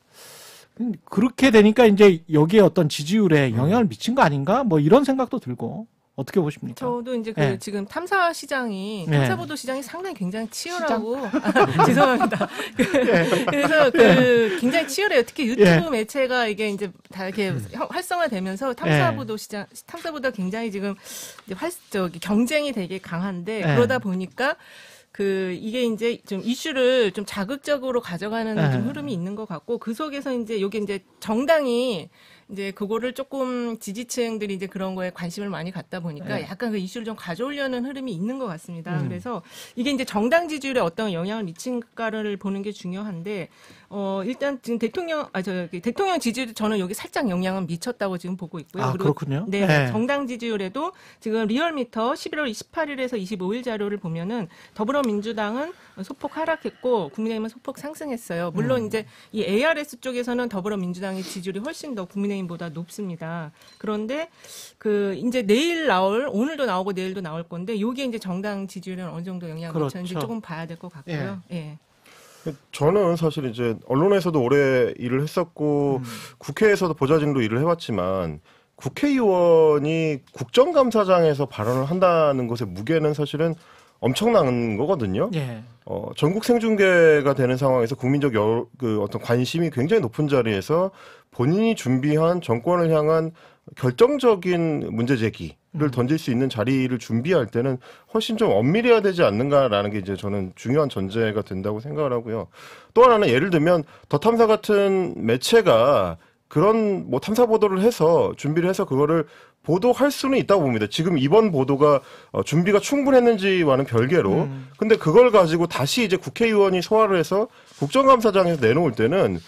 A: 그렇게 되니까 이제 여기에 어떤 지지율에 영향을 미친 거 아닌가? 뭐 이런 생각도 들고 어떻게 보십니까?
C: 저도 이제 그
A: 네.
C: 지금 탐사 시장이
A: 네.
C: 탐사보도 시장이 상당히 굉장히 치열하고 죄송합니다. 그래서 그 굉장히 치열해요. 특히 유튜브 매체가 이게 이제 다 이렇게 활성화되면서 탐사보도 시장 탐사보다 굉장히 지금 이제 경쟁이 되게 강한데 그러다 보니까 그 이게 이제 좀 이슈를 좀 자극적으로 가져가는 좀 흐름이 있는 것 같고 그 속에서 이제 여기 이제 정당이 이제 그거를 조금 지지층들이 이제 그런 거에 관심을 많이 갖다 보니까 약간 그 이슈를 좀 가져오려는 흐름이 있는 것 같습니다. 그래서 이게 이제 정당 지지율에 어떤 영향을 미친가를 보는 게 중요한데 일단 지금 대통령 지지율 저는 여기 살짝 영향은 미쳤다고 지금 보고 있고요.
A: 아,
C: 그리고
A: 그렇군요.
C: 네, 정당 지지율에도 지금 리얼미터 11월 28일에서 25일 자료를 보면은 더불어민주당은 소폭 하락했고 국민의힘은 소폭 상승했어요. 물론 이제 이 ARS 쪽에서는 더불어민주당의 지지율이 훨씬 더 국민의힘보다 높습니다. 그런데 그 이제 오늘도 나오고 내일도 나올 건데 요게 이제 정당 지지율에 어느 정도 영향을 미쳤는지 조금 봐야 될 것 같고요. 예.
D: 저는 사실 이제 언론에서도 오래 일을 했었고 국회에서도 보좌진으로 일을 해왔지만 국회의원이 국정감사장에서 발언을 한다는 것의 무게는 사실은 엄청난 거거든요. 전국 생중계가 되는 상황에서 국민적 그 어떤 관심이 굉장히 높은 자리에서 본인이 준비한 정권을 향한 결정적인 문제 제기를 던질 수 있는 자리를 준비할 때는 훨씬 좀 엄밀해야 되지 않는가라는 게 이제 저는 중요한 전제가 된다고 생각을 하고요. 또 하나는 예를 들면 더 탐사 같은 매체가 그런 뭐 탐사 보도를 해서 준비를 해서 그거를 보도할 수는 있다고 봅니다. 지금 이번 보도가 준비가 충분했는지와는 별개로. 근데 그걸 가지고 다시 이제 국회의원이 소화를 해서 국정감사장에서 내놓을 때는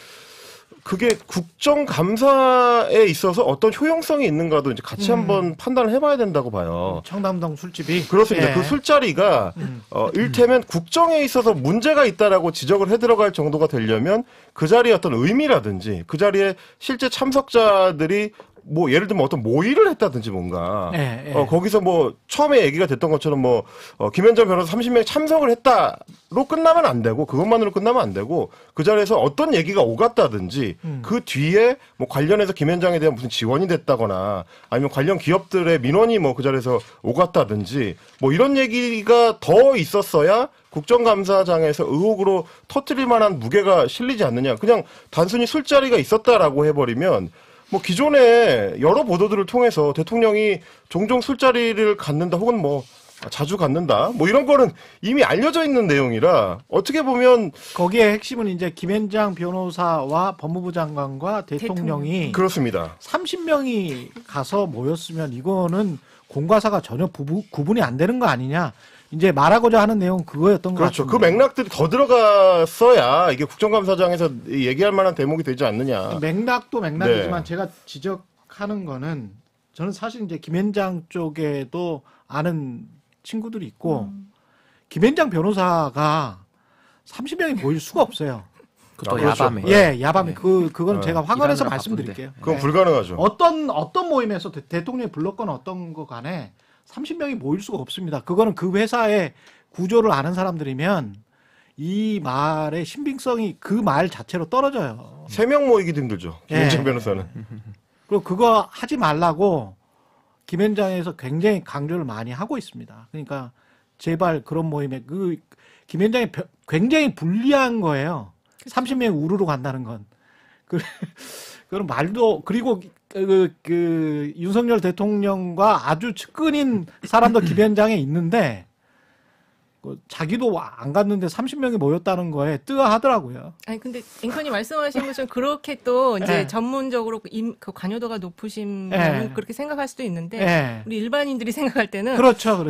D: 그게 국정감사에 있어서 어떤 효용성이 있는가도 이제 같이 한번 판단을 해봐야 된다고 봐요.
A: 청담동 술집이
D: 그렇습니다. 그 술자리가 일테면 국정에 있어서 문제가 있다라고 지적을 해 들어갈 정도가 되려면 그 자리의 어떤 의미라든지 그 자리에 실제 참석자들이 뭐 예를 들면 어떤 모의를 했다든지 뭔가 거기서 뭐 처음에 얘기가 됐던 것처럼 뭐 김현정 변호사 30명이 참석을 했다로 끝나면 안 되고 그것만으로 끝나면 안 되고 그 자리에서 어떤 얘기가 오갔다든지 그 뒤에 뭐 관련해서 김현장에 대한 무슨 지원이 됐다거나 아니면 관련 기업들의 민원이 뭐 그 자리에서 오갔다든지 뭐 이런 얘기가 더 있었어야 국정감사장에서 의혹으로 터뜨릴 만한 무게가 실리지 않느냐. 그냥 단순히 술자리가 있었다라고 해버리면 뭐 기존에 여러 보도들을 통해서 대통령이 종종 술자리를 갖는다 혹은 뭐 자주 갖는다. 뭐 이런 거는 이미 알려져 있는 내용이라 어떻게 보면
A: 거기에 핵심은 이제 김현장 변호사와 법무부 장관과 대통령이
D: 그렇습니다.
A: 30명이 가서 모였으면 이거는 공과사가 전혀 구분이 안 되는 거 아니냐. 이제 말하고자 하는 내용은 그거였던 것
D: 그렇죠.
A: 같습니다.
D: 그 맥락들이 더 들어갔어야 이게 국정감사장에서 얘기할 만한 대목이 되지 않느냐.
A: 맥락도 맥락이지만
D: 네.
A: 제가 지적하는 거는 저는 사실 이제 김현장 쪽에도 아는 친구들이 있고 김현장 변호사가 30명이 모일 수가 없어요.
B: 그것도
D: 그렇죠.
B: 야밤에.
A: 예, 야밤에
B: 네.
A: 그건 제가 확언해서
B: 일하느라
A: 말씀드릴게요.
D: 그건
A: 예.
D: 불가능하죠.
A: 어떤 모임에서 대통령이 불렀거나 어떤 거 간에 30명이 모일 수가 없습니다. 그거는 그 회사의 구조를 아는 사람들이면 이 말의 신빙성이 그 말 자체로 떨어져요.
D: 3명 모이기도 힘들죠. 김현장
A: 예.
D: 변호사는.
A: 그리고 그거 하지 말라고 김현장에서 굉장히 강조를 많이 하고 있습니다. 그러니까 제발 그런 모임에 김현장이 굉장히 불리한 거예요. 30명이 우르르 간다는 건. 그런 말도 그리고 윤석열 대통령과 아주 측근인 사람도 김현장에 있는데 자기도 안 갔는데 30명이 모였다는 거에 뜨아하더라고요.
C: 아니 근데 앵커님 말씀하신 것처럼 그렇게 또 이제
A: 네.
C: 전문적으로 그 관여도가 높으신
A: 네.
C: 분은 그렇게 생각할 수도 있는데
A: 네.
C: 우리 일반인들이 생각할 때는
A: 그렇죠.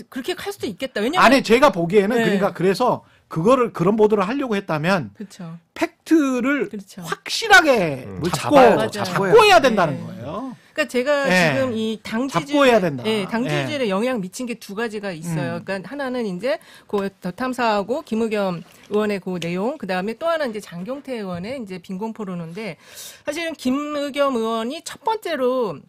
C: 그렇게 갈 수도 있겠다. 왜냐면
A: 아니 제가 보기에는
C: 네.
A: 그러니까 그래서 그런 보도를 하려고 했다면
C: 그렇죠.
A: 팩트를
C: 그렇죠.
A: 확실하게
B: 뭘
A: 잡고
B: 잡아야
A: 해야 된다는
C: 네.
A: 거예요.
C: 그러니까 제가
A: 네.
C: 지금 이
A: 잡고 해야 된다.
C: 당지주의에 영향 미친 게 두 가지가 있어요. 그러니까 하나는 이제 그 더 탐사하고 김의겸 의원의 그 내용, 그 다음에 또 하나 이제 장경태 의원의 이제 빈곤 포르노인데 사실은 김의겸 의원이 첫 번째로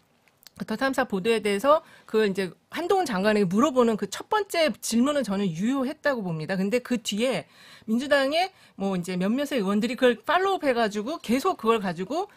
C: 더 탐사 보도에 대해서 그 이제 한동훈 장관에게 물어보는 그 첫 번째 질문은 저는 유효했다고 봅니다. 근데 그 뒤에 민주당의 뭐 이제 몇몇의 의원들이 그걸 팔로우 해가지고 계속 그걸 가지고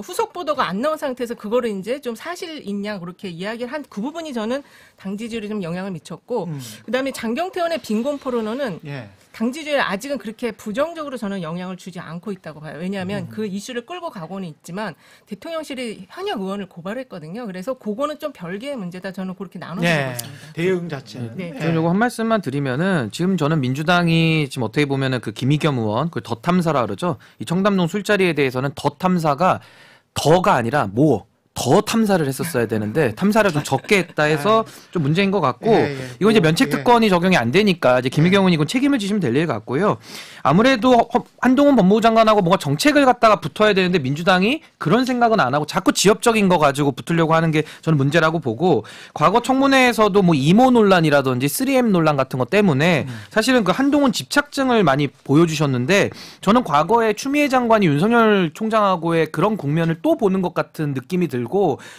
C: 후속 보도가 안 나온 상태에서 그거를 이제 좀 사실 있냐 그렇게 이야기를 한 그 부분이 저는 당 지지율에 좀 영향을 미쳤고 그다음에 장경태 의원의 빈곤 포르노는
A: 예.
C: 당 지지율에 아직은 그렇게 부정적으로 저는 영향을 주지 않고 있다고 봐요. 왜냐하면 그 이슈를 끌고 가고는 있지만 대통령실이 현역 의원을 고발했거든요. 그래서 그거는 좀 별개의 문제다. 저는 그렇게 나눠서 보고 있습니다.
A: 대응 자체는.
C: 네.
B: 저는 요거 한 말씀만 드리면은 지금 저는 민주당이 지금 어떻게 보면은 그 김의겸 의원 그 더 탐사라 그러죠. 이 청담동 술자리에 대해서는 더 탐사가 더가 아니라 더 탐사를 했었어야 되는데 탐사를 좀 적게 했다 해서 좀 문제인 것 같고 이건 이제 면책특권이 적용이 안 되니까 이제 김의겸 의원이 이건 책임을 지시면 될 일 같고요. 아무래도 한동훈 법무부 장관하고 뭔가 정책을 갖다가 붙어야 되는데 민주당이 그런 생각은 안 하고 자꾸 지역적인 거 가지고 붙으려고 하는 게 저는 문제라고 보고 과거 청문회에서도 뭐 이모 논란이라든지 3M 논란 같은 것 때문에 사실은 그 한동훈 집착증을 많이 보여주셨는데 저는 과거에 추미애 장관이 윤석열 총장하고의 그런 국면을 또 보는 것 같은 느낌이 들고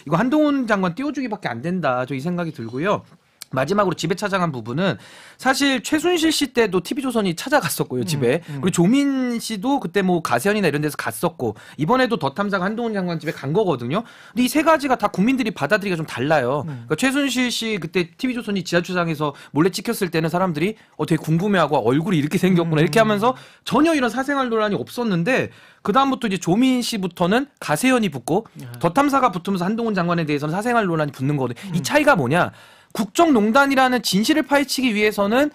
B: 이거 한동훈 장관 띄워주기밖에 안 된다. 저 이 생각이 들고요. 마지막으로 집에 찾아간 부분은 사실 최순실 씨 때도 TV조선이 찾아갔었고요, 집에. 그리고 조민 씨도 그때 뭐 가세현이나 이런 데서 갔었고 이번에도 더 탐사가 한동훈 장관 집에 간 거거든요. 근데 이 세 가지가 다 국민들이 받아들이기가 좀 달라요. 그러니까 최순실 씨 그때 TV조선이 지하철장에서 몰래 찍혔을 때는 사람들이 되게 궁금해하고 얼굴이 이렇게 생겼구나 이렇게 하면서 전혀 이런 사생활 논란이 없었는데 그다음부터 이제 조민 씨부터는 가세현이 붙고 더 탐사가 붙으면서 한동훈 장관에 대해서는 사생활 논란이 붙는 거거든요. 이 차이가 뭐냐? 국정농단이라는 진실을 파헤치기 위해서는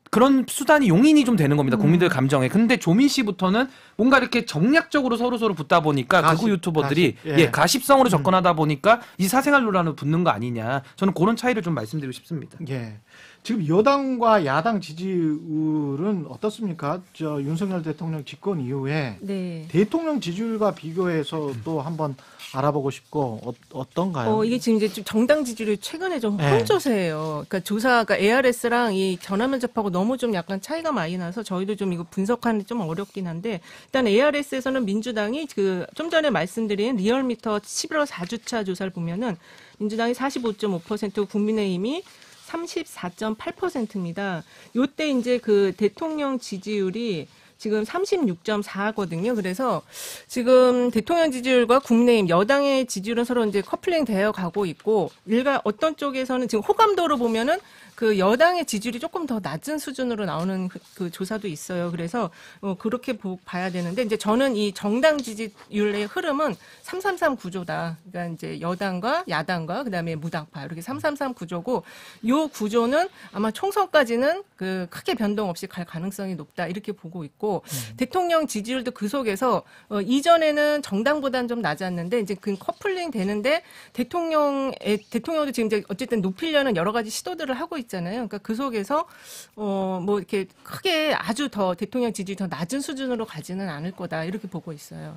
B: 그런 수단이 용인이 좀 되는 겁니다. 국민들 감정에. 근데 조민 씨부터는 뭔가 이렇게 정략적으로 서로 붙다 보니까 극우 유튜버들이 가십성으로 접근하다 보니까 이 사생활 논란으로 붙는 거 아니냐. 저는 그런 차이를 좀 말씀드리고 싶습니다.
A: 예. 지금 여당과 야당 지지율은 어떻습니까? 윤석열 대통령 집권 이후에
C: 네.
A: 대통령 지지율과 비교해서 또 한번 알아보고 싶고 어떤가요?
C: 이게 지금 이제 좀 정당 지지율이 최근에 좀 혼조세예요. 그러니까 조사가 ARS랑 이 전화면접하고 너무 좀 약간 차이가 많이 나서 저희도 좀 이거 분석하는 게 좀 어렵긴 한데 일단 ARS에서는 민주당이 그 좀 전에 말씀드린 리얼미터 11월 4주차 조사를 보면은 민주당이 45.5%, 국민의힘이 34.8%입니다. 요때 이제 그 대통령 지지율이 지금 36.4거든요. 그래서 지금 대통령 지지율과 국민의힘 여당의 지지율은 서로 이제 커플링 되어 가고 있고 어떤 쪽에서는 지금 호감도로 보면은 그 여당의 지지율이 조금 더 낮은 수준으로 나오는 그 조사도 있어요. 그래서 그렇게 봐야 되는데 이제 저는 이 정당 지지율의 흐름은 333 구조다. 그러니까 이제 여당과 야당과 그다음에 무당파 이렇게 333 구조고 요 구조는 아마 총선까지는 그 크게 변동 없이 갈 가능성이 높다 이렇게 보고 있고 대통령 지지율도 그 속에서 이전에는 정당보다는 좀 낮았는데 이제 그 커플링 되는데 대통령도 지금 이제 어쨌든 높이려는 여러 가지 시도들을 하고 있잖아요. 그러니까 그 속에서 뭐 이렇게 크게 아주 더 대통령 지지율이 더 낮은 수준으로 가지는 않을 거다 이렇게 보고 있어요.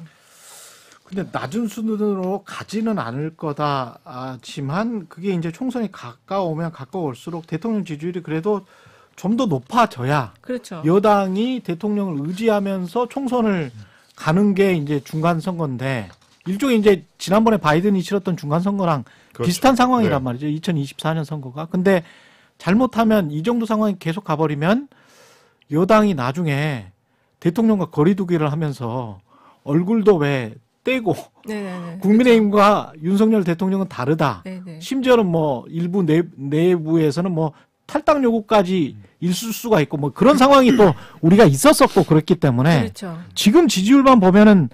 A: 근데 낮은 수준으로 가지는 않을 거다지만 그게 이제 총선이 가까우면 가까울수록 대통령 지지율이 그래도 좀 더 높아져야
C: 그렇죠.
A: 여당이 대통령을 의지하면서 총선을 가는 게 이제 중간 선거인데 일종의 이제 지난번에 바이든이 치렀던 중간 선거랑
D: 그렇죠.
A: 비슷한 상황이란
D: 네.
A: 말이죠. 2024년 선거가. 근데 잘못하면 이 정도 상황이 계속 가버리면 여당이 나중에 대통령과 거리두기를 하면서 얼굴도 왜 떼고
C: 네네네.
A: 국민의힘과 윤석열 대통령은 다르다.
C: 네네.
A: 심지어는 뭐 일부 내부에서는 뭐 탈당 요구까지 있을 수가 있고 뭐 그런 상황이 또 우리가 있었었고 그랬기 때문에
C: 그렇죠.
A: 지금 지지율만 보면은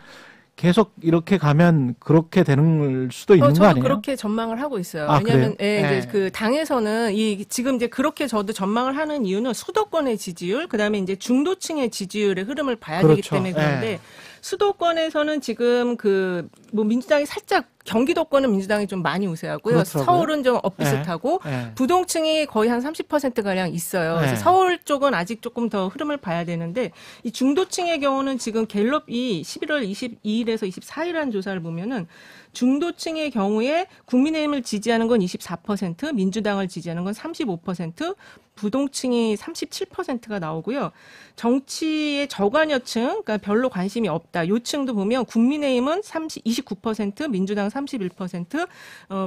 A: 계속 이렇게 가면 그렇게 되는 수도 있는 거
C: 저도
A: 아니에요?
C: 그렇게 전망을 하고 있어요.
A: 아,
C: 왜냐하면
A: 그래요?
C: 이제 그 당에서는 지금 이제 그렇게 저도 전망을 하는 이유는 수도권의 지지율, 그다음에 이제 중도층의 지지율의 흐름을 봐야 되기
A: 그렇죠.
C: 때문에 그런데 수도권에서는 지금 그 뭐 민주당이 살짝 경기도권은 민주당이 좀 많이 우세하고요.
A: 그렇더라고요.
C: 서울은 좀 엇비슷하고
A: 네.
C: 부동층이 거의 한 30%가량 있어요. 그래서
A: 네.
C: 서울 쪽은 아직 조금 더 흐름을 봐야 되는데 이 중도층의 경우는 지금 갤럽이 11월 22일에서 24일한 조사를 보면은 중도층의 경우에 국민의힘을 지지하는 건 24%, 민주당을 지지하는 건 35%, 부동층이 37%가 나오고요. 정치의 저관여층, 그러니까 별로 관심이 없다. 요층도 보면 국민의힘은 29%, 민주당 31%,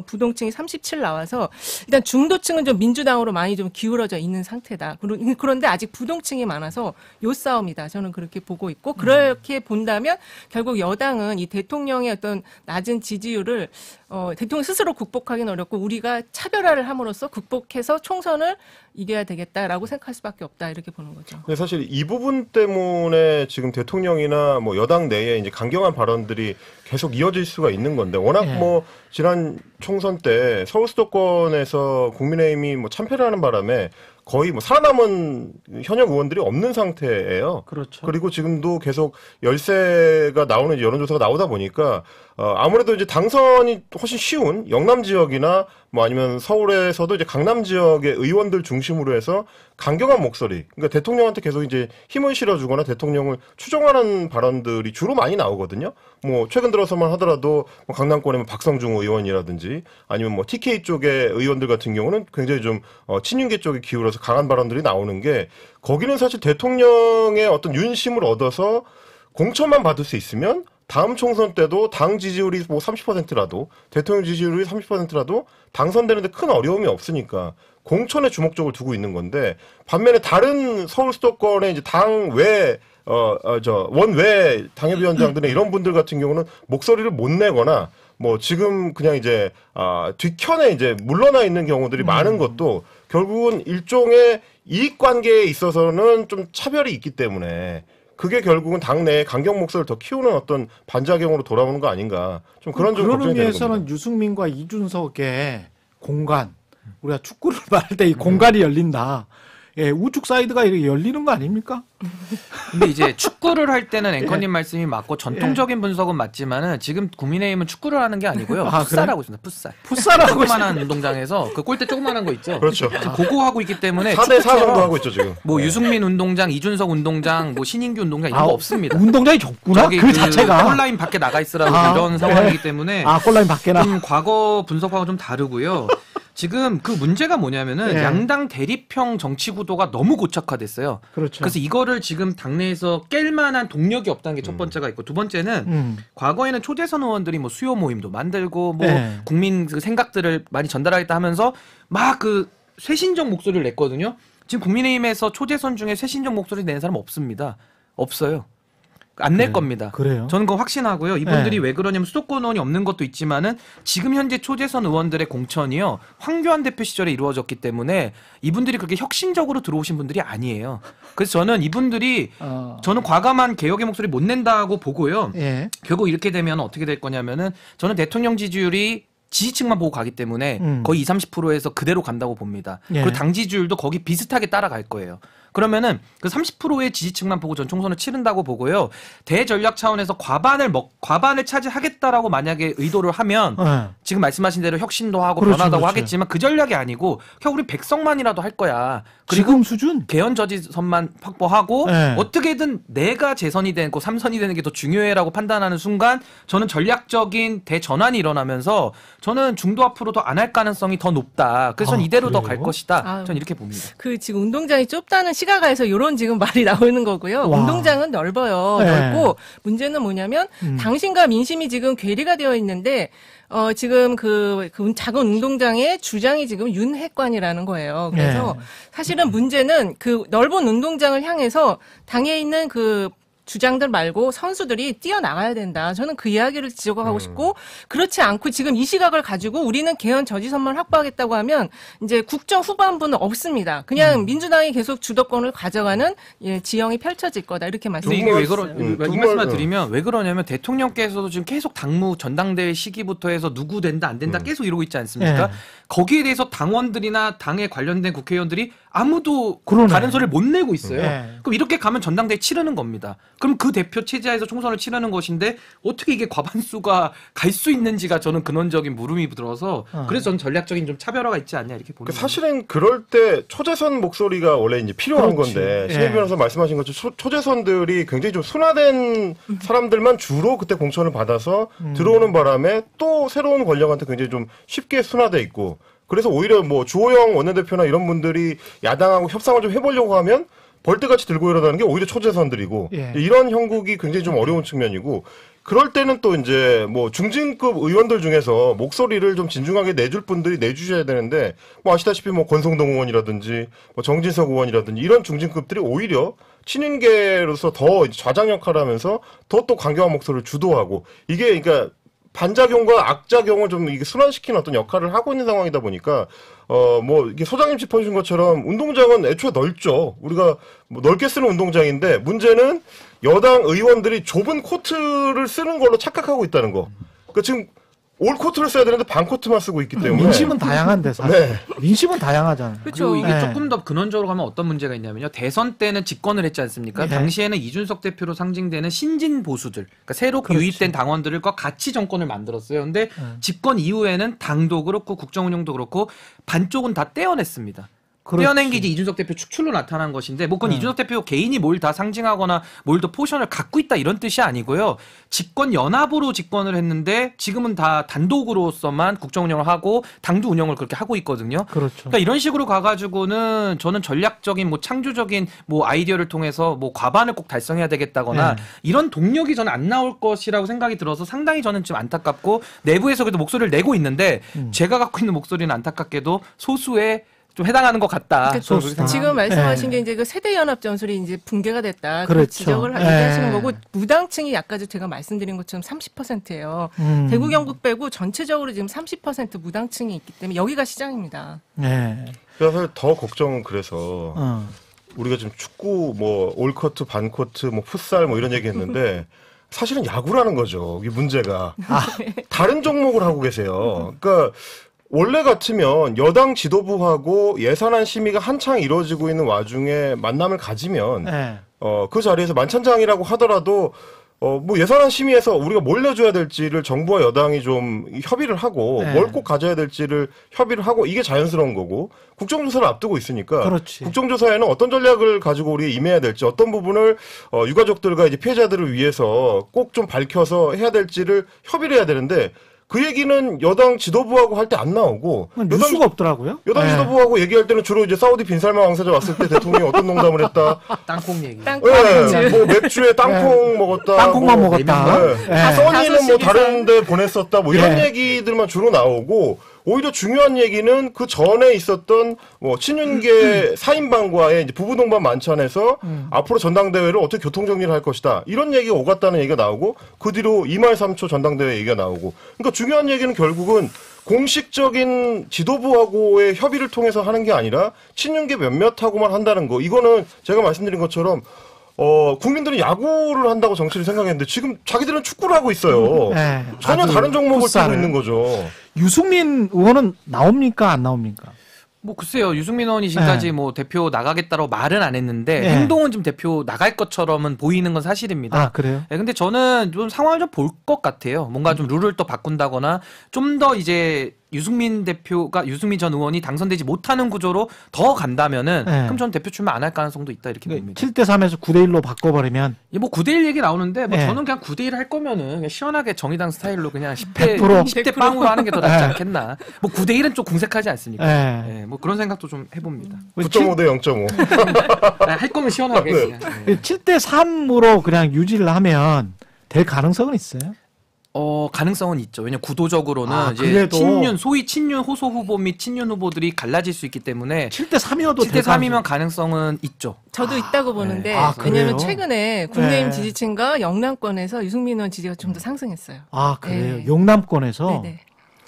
C: 부동층이 37 나와서 일단 중도층은 좀 민주당으로 많이 좀 기울어져 있는 상태다. 그런데 아직 부동층이 많아서 요 싸움이다. 저는 그렇게 보고 있고 그렇게 본다면 결국 여당은 이 대통령의 어떤 낮은 지지율을 대통령 스스로 극복하기는 어렵고 우리가 차별화를 함으로써 극복해서 총선을 이겨야 되겠다라고 생각할 수밖에 없다 이렇게 보는 거죠.
D: 근데 사실 이 부분 때문에 지금 대통령이나 뭐 여당 내에 이제 강경한 발언들이 계속 이어질 수가 있는 건데 워낙
A: 네.
D: 뭐 지난 총선 때 서울 수도권에서 국민의힘이 뭐 참패를 하는 바람에 거의 뭐 살아남은 현역 의원들이 없는 상태예요.
A: 그렇죠.
D: 그리고 지금도 계속 열세가 나오는 여론조사가 나오다 보니까 아무래도 이제 당선이 훨씬 쉬운 영남 지역이나 뭐 아니면 서울에서도 이제 강남 지역의 의원들 중심으로 해서 강경한 목소리, 그러니까 대통령한테 계속 이제 힘을 실어주거나 대통령을 추종하는 발언들이 주로 많이 나오거든요. 뭐 최근 들어서만 하더라도 뭐 강남권에 뭐 박성중 의원이라든지 아니면 뭐 TK 쪽의 의원들 같은 경우는 굉장히 좀 친윤계 쪽에 기울어서 강한 발언들이 나오는 게 거기는 사실 대통령의 어떤 윤심을 얻어서 공천만 받을 수 있으면 다음 총선 때도 당 지지율이 뭐 30%라도 대통령 지지율이 30%라도 당선되는데 큰 어려움이 없으니까 공천에 주목적으로 두고 있는 건데 반면에 다른 서울 수도권의 이제 당외 원외 당협위원장들의 이런 분들 같은 경우는 목소리를 못 내거나 뭐 지금 그냥 이제 뒷편에 이제 물러나 있는 경우들이 많은 것도 결국은 일종의 이익 관계에 있어서는 좀 차별이 있기 때문에 그게 결국은 당내에 강경 목소리를 더 키우는 어떤 반작용으로 돌아오는 거 아닌가 좀 그런 좀
A: 그런
D: 걱정이 되는
A: 의미에서는
D: 겁니다.
A: 유승민과 이준석의 공간 우리가 축구를 말할 때 이 공간이 열린다. 예, 우측 사이드가 이렇게 열리는 거 아닙니까?
B: 근데 이제 축구를 할 때는 앵커님 말씀이 맞고 전통적인 분석은 맞지만은 지금 국민의힘은 축구를 하는 게 아니고요.
A: 아,
B: 풋살하고 있습니다. 풋살.
A: 풋살하고
B: 조그만한 운동장에서 그 골대 조그만한 거 있죠.
D: 그렇죠.
B: 지금 그거 하고 있기 때문에
D: 4대4
B: 축구처럼
D: 정도 하고 있죠 지금.
B: 뭐
D: 네.
B: 유승민 운동장, 이준석 운동장, 뭐 신인규 운동장 이런 거 없습니다.
A: 운동장이 적구나.
B: 저기
A: 그 자체가.
B: 콜라인 밖에 나가 있으라고
A: 아,
B: 이런
A: 네.
B: 상황이기 때문에
A: 골라인 밖에나.
B: 좀 과거 분석하고 좀 다르고요. 지금 그 문제가 뭐냐면은
A: 네.
B: 양당 대립형 정치 구도가 너무 고착화됐어요.
A: 그렇죠.
B: 그래서 이거를 지금 당내에서 깰 만한 동력이 없다는 게 첫 번째가 있고 두 번째는 과거에는 초대선 의원들이 뭐 수요 모임도 만들고 뭐
A: 네.
B: 국민 그 생각들을 많이 전달하겠다 하면서 막 그 쇄신적 목소리를 냈거든요. 지금 국민의힘에서 초대선 중에 쇄신적 목소리 내는 사람 없습니다. 없어요. 안 낼 겁니다.
A: 그래요?
B: 저는 그거 확신하고요. 이분들이
A: 네.
B: 왜 그러냐면 수도권원이 없는 것도 있지만은 지금 현재 초재선 의원들의 공천이요. 황교안 대표 시절에 이루어졌기 때문에 이분들이 그렇게 혁신적으로 들어오신 분들이 아니에요. 그래서 저는 이분들이 저는 과감한 개혁의 목소리 못 낸다고 보고요.
A: 예.
B: 결국 이렇게 되면 어떻게 될 거냐면은 저는 대통령 지지율이 지지층만 보고 가기 때문에 거의 20-30%에서 그대로 간다고 봅니다.
A: 예.
B: 그리고 당 지지율도 거기 비슷하게 따라갈 거예요. 그러면은 그 30%의 지지층만 보고 전 총선을 치른다고 보고요. 대전략 차원에서 과반을 차지하겠다라고 만약에 의도를 하면 지금 말씀하신 대로 혁신도 하고
A: 그렇죠,
B: 변화도
A: 그렇죠.
B: 하겠지만 그 전략이 아니고 그냥 우리 100석만이라도 할 거야. 그리고
A: 지금 수준?
B: 개헌 저지선만 확보하고
A: 네.
B: 어떻게든 내가 재선이 되고 3선이 되는 게 더 중요해라고 판단하는 순간 저는 전략적인 대전환이 일어나면서 저는 중도 앞으로 더 안 할 가능성이 더 높다. 그래서 저는 이대로 더 갈
A: 그래요?
B: 것이다. 저는 이렇게 봅니다.
C: 그 지금 운동장이 좁다는 시각에서 이런 지금 말이 나오는 거고요.
A: 와.
C: 운동장은 넓어요.
A: 네.
C: 넓고 문제는 뭐냐면 당신과 민심이 지금 괴리가 되어 있는데 지금 그 작은 운동장의 주장이 지금 윤핵관이라는 거예요. 그래서
A: 네.
C: 사실은 문제는 그 넓은 운동장을 향해서 당에 있는 그 주장들 말고 선수들이 뛰어나가야 된다. 저는 그 이야기를 지적하고 싶고 그렇지 않고 지금 이 시각을 가지고 우리는 개헌 저지선만 확보하겠다고 하면 이제 국정 후반부는 없습니다. 그냥 민주당이 계속 주도권을 가져가는 지형이 펼쳐질 거다. 이렇게
B: 근데 이게 왜 그러 이 말씀만
D: 정말,
B: 드리면 왜 그러냐면 대통령께서도 지금 계속 당무 전당대회 시기부터 해서 누구 된다 안 된다 계속 이러고 있지 않습니까?
A: 네.
B: 거기에 대해서 당원들이나 당에 관련된 국회의원들이 아무도
A: 그러네.
B: 다른 소리를 못 내고 있어요.
A: 네.
B: 그럼 이렇게 가면 전당대회 치르는 겁니다. 그럼 그 대표 체제에서 총선을 치르는 것인데 어떻게 이게 과반수가 갈 수 있는지가 저는 근원적인 물음이 들어서 그래서 저는 전략적인 좀 차별화가 있지 않냐 이렇게 보는 거예요.
D: 사실은 그럴 때 초재선 목소리가 원래 이제 필요한
A: 그렇지.
D: 건데
A: 예.
D: 신혜 변호사 말씀하신 것처럼 초재선들이 굉장히 좀 순화된 사람들만 주로 그때 공천을 받아서 들어오는 바람에 또 새로운 권력한테 굉장히 좀 쉽게 순화돼 있고 그래서 오히려 뭐 주호영 원내대표나 이런 분들이 야당하고 협상을 좀 해보려고 하면 벌떼같이 들고 일어나는 게 오히려 초재선들이고
A: 예.
D: 이런 형국이 굉장히 좀 어려운 측면이고 그럴 때는 또 이제 뭐 중진급 의원들 중에서 목소리를 좀 진중하게 내줄 분들이 내주셔야 되는데 뭐 아시다시피 뭐 권성동 의원이라든지 뭐 정진석 의원이라든지 이런 중진급들이 오히려 친윤계로서 더 좌장 역할을 하면서 더 또 강경한 목소리를 주도하고 이게 그러니까 반작용과 악작용을 좀 이게 순환시키는 어떤 역할을 하고 있는 상황이다 보니까 뭐 이게 소장님 짚어주신 것처럼 운동장은 애초에 넓죠. 우리가 뭐 넓게 쓰는 운동장인데 문제는 여당 의원들이 좁은 코트를 쓰는 걸로 착각하고 있다는 거. 그러니까 지금 올 코트를 써야 되는데 반 코트만 쓰고 있기 때문에
A: 민심은 다양한데 사실.
D: 네.
A: 민심은 다양하잖아요.
B: 그리고 이게
A: 네.
B: 조금 더 근원적으로 가면 어떤 문제가 있냐면요. 대선 때는 집권을 했지 않습니까?
A: 네.
B: 당시에는 이준석 대표로 상징되는 신진 보수들, 그러니까 새로
A: 그렇지.
B: 유입된 당원들과 같이 정권을 만들었어요. 근데 집권 이후에는 당도 그렇고 국정운영도 그렇고 반쪽은 다 떼어냈습니다.
A: 그렇지.
B: 떼어낸 게 이제 이준석 대표 축출로 나타난 것인데 뭐 그건 이준석 대표 개인이 뭘 다 상징하거나 뭘 더 포션을 갖고 있다 이런 뜻이 아니고요. 집권 연합으로 집권을 했는데 지금은 다 단독으로서만 국정 운영을 하고 당도 운영을 그렇게 하고 있거든요.
A: 그렇죠.
B: 그러니까 이런 식으로 가가지고는 저는 전략적인 뭐 창조적인 뭐 아이디어를 통해서 뭐 과반을 꼭 달성해야 되겠다거나
A: 네.
B: 이런 동력이 저는 안 나올 것이라고 생각이 들어서 상당히 저는 좀 안타깝고 내부에서 그래도 목소리를 내고 있는데 제가 갖고 있는 목소리는 안타깝게도 소수의 좀 해당하는 것 같다.
C: 그러니까
B: 저는 그렇게 생각합니다.
C: 지금 말씀하신
A: 네.
C: 게 이제 그 세대 연합 전술이 이제 붕괴가 됐다. 그
A: 그렇죠.
C: 지적을
A: 네.
C: 얘기하시는 거고 무당층이 아까 제가 말씀드린 것처럼 30%예요. 대구 경북 빼고 전체적으로 지금 30% 무당층이 있기 때문에 여기가 시장입니다.
A: 네.
D: 그래서 더 걱정은 그래서 우리가 지금 축구 뭐 올커트 반코트 뭐 풋살 뭐 이런 얘기했는데 사실은 야구라는 거죠. 이게 문제가 다른 종목을 하고 계세요. 그러니까 원래 같으면 여당 지도부하고 예산안 심의가 한창 이루어지고 있는 와중에 만남을 가지면
A: 네.
D: 그 자리에서 만찬장이라고 하더라도 뭐 예산안 심의에서 우리가 뭘 내줘야 될지를 정부와 여당이 좀 협의를 하고
A: 네.
D: 뭘 꼭 가져야 될지를 협의를 하고 이게 자연스러운 거고 국정조사를 앞두고 있으니까
A: 그렇지.
D: 국정조사에는 어떤 전략을 가지고 우리 임해야 될지 어떤 부분을 유가족들과 이제 피해자들을 위해서 꼭 좀 밝혀서 해야 될지를 협의를 해야 되는데 그 얘기는 여당 지도부하고 할 때 안 나오고
A: 뉴스가 없더라고요.
D: 여당
A: 네.
D: 지도부하고 얘기할 때는 주로 이제 사우디 빈살만 왕세자 왔을 때 대통령이 어떤 농담을 했다.
B: 땅콩 얘기.
D: 예, 뭐 맥주에 땅콩 먹었다.
A: 땅콩만
D: 뭐,
A: 먹었다.
D: 네.
A: 네.
D: 써니는 뭐
C: 5시
D: 다른 데 보냈었다. 뭐 이런
A: 예.
D: 얘기들만 주로 나오고 오히려 중요한 얘기는 그 전에 있었던 뭐 친윤계 사인방과의 이제 부부 동반 만찬에서 앞으로 전당대회를 어떻게 교통정리를 할 것이다. 이런 얘기가 오갔다는 얘기가 나오고 그 뒤로 2말 3초 전당대회 얘기가 나오고 그러니까 중요한 얘기는 결국은 공식적인 지도부하고의 협의를 통해서 하는 게 아니라 친윤계 몇몇하고만 한다는 거. 이거는 제가 말씀드린 것처럼 국민들은 야구를 한다고 정치를 생각했는데 지금 자기들은 축구를 하고 있어요.
A: 네,
D: 전혀 다른 종목을
A: 풋살을.
D: 뛰고 있는 거죠.
A: 유승민 의원은 나옵니까 안 나옵니까?
B: 뭐 글쎄요. 유승민 의원이 지금까지
A: 네.
B: 뭐 대표 나가겠다고 말은 안 했는데
A: 네.
B: 행동은 좀 대표 나갈 것처럼은 보이는 건 사실입니다.
A: 아 그래요?
B: 네, 근데 저는 좀 상황을 좀 볼 것 같아요. 뭔가 좀 룰을 또 바꾼다거나 좀 더 이제 유승민 전 의원이 당선되지 못하는 구조로 더 간다면은
A: 네.
B: 그럼 저는 대표 출마 안 할 가능성도 있다 이렇게 봅니다.
A: 7대3에서 9대1로 바꿔버리면
B: 뭐 9대1 얘기 나오는데 뭐
A: 네.
B: 저는 그냥 9대1 할 거면은 그냥 시원하게 정의당 스타일로 그냥 10대
A: 100%.
B: 빵으로 하는 게 더 낫지
A: 네.
B: 않겠나. 뭐 9대1은 좀 궁색하지 않습니까?
A: 네.
B: 네, 뭐 그런 생각도 좀 해봅니다.
D: 9.5 대 0.5.
B: 할 거면 시원하게.
D: 네.
B: 그냥. 네.
A: 7대3으로 그냥 유지를 하면 될 가능성은 있어요?
B: 가능성은 있죠. 왜냐면 구도적으로는
A: 아,
B: 이제
A: 그래도-
B: 소위 친윤 호소 후보 및 친윤 후보들이 갈라질 수 있기 때문에
A: 7대3이어도
B: 7대3이면 가능성은 있죠.
C: 저도 있다고 보는데
A: 아, 그래요?
C: 왜냐하면 최근에 국민의힘
A: 네.
C: 지지층과 영남권에서 유승민 의원 지지가 좀 더 상승했어요.
A: 아 그래요?
C: 네.
A: 용남권에서
C: 네네.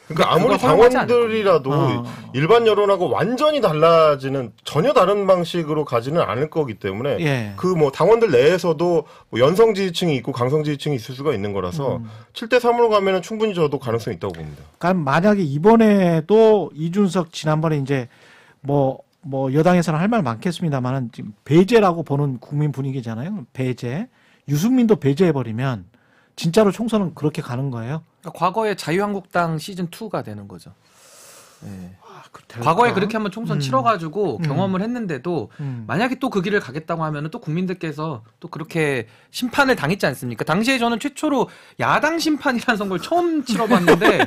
D: 그러니까 아무리
B: 그거 허용하지
D: 당원들이라도
A: 않을
D: 일반 여론하고 완전히 달라지는 전혀 다른 방식으로 가지는 않을 거기 때문에
A: 예.
D: 그 뭐 당원들 내에서도 뭐 연성 지지층이 있고 강성 지지층이 있을 수가 있는 거라서 7대 3으로 가면은 충분히 저도 가능성이 있다고 봅니다.
A: 그러니까 만약에 이번에도 이준석 지난번에 이제 뭐 여당에서는 할 말 많겠습니다만은 지금 배제라고 보는 국민 분위기잖아요. 배제. 유승민도 배제해버리면 진짜로 총선은 그렇게 가는 거예요?
B: 그러니까 과거의 자유한국당 시즌 2가 되는 거죠. 네.
A: 될까?
B: 과거에 그렇게 한번 총선 치러가지고
A: 음.
B: 경험을 했는데도 만약에 또 그 길을 가겠다고 하면은 또 국민들께서 또 그렇게 심판을 당했지 않습니까? 당시에 저는 최초로 야당 심판이라는 선거를 처음 치러봤는데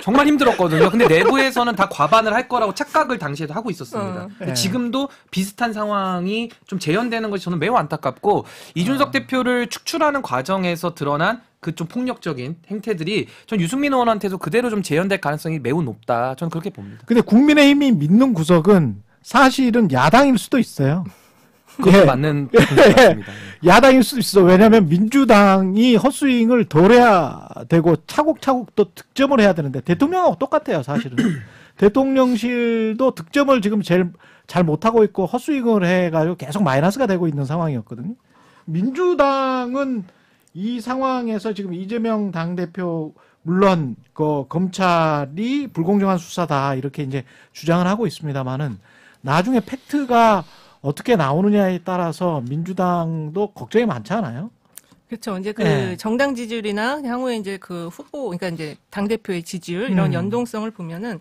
B: 정말 힘들었거든요. 근데 내부에서는 다 과반을 할 거라고 착각을 당시에도 하고 있었습니다. 근데
A: 네.
B: 지금도 비슷한 상황이 좀 재현되는 것이 저는 매우 안타깝고 이준석 대표를 축출하는 과정에서 드러난 그 좀 폭력적인 행태들이 전 유승민 의원한테도 그대로 좀 재현될 가능성이 매우 높다. 저는 그렇게 봅니다.
A: 근데 국민의힘이 믿는 구석은 사실은 야당일 수도 있어요.
B: 그것도
A: 예.
B: 맞는 부분인 것 같습니다.
A: 야당일 수도 있어. 왜냐하면 민주당이 헛스윙을 덜 해야 되고 차곡차곡 또 득점을 해야 되는데 대통령하고 똑같아요, 사실은. 대통령실도 득점을 지금 제일 잘 못하고 있고 헛스윙을 해가지고 계속 마이너스가 되고 있는 상황이었거든요. 민주당은 이 상황에서 지금 이재명 당대표 물론 그 검찰이 불공정한 수사다 이렇게 이제 주장을 하고 있습니다만은 나중에 팩트가 어떻게 나오느냐에 따라서 민주당도 걱정이 많잖아요.
C: 그렇죠. 이제 그
A: 네.
C: 정당 지지율이나 향후에 이제 그 후보, 그러니까 이제 당대표의 지지율 이런 연동성을 보면은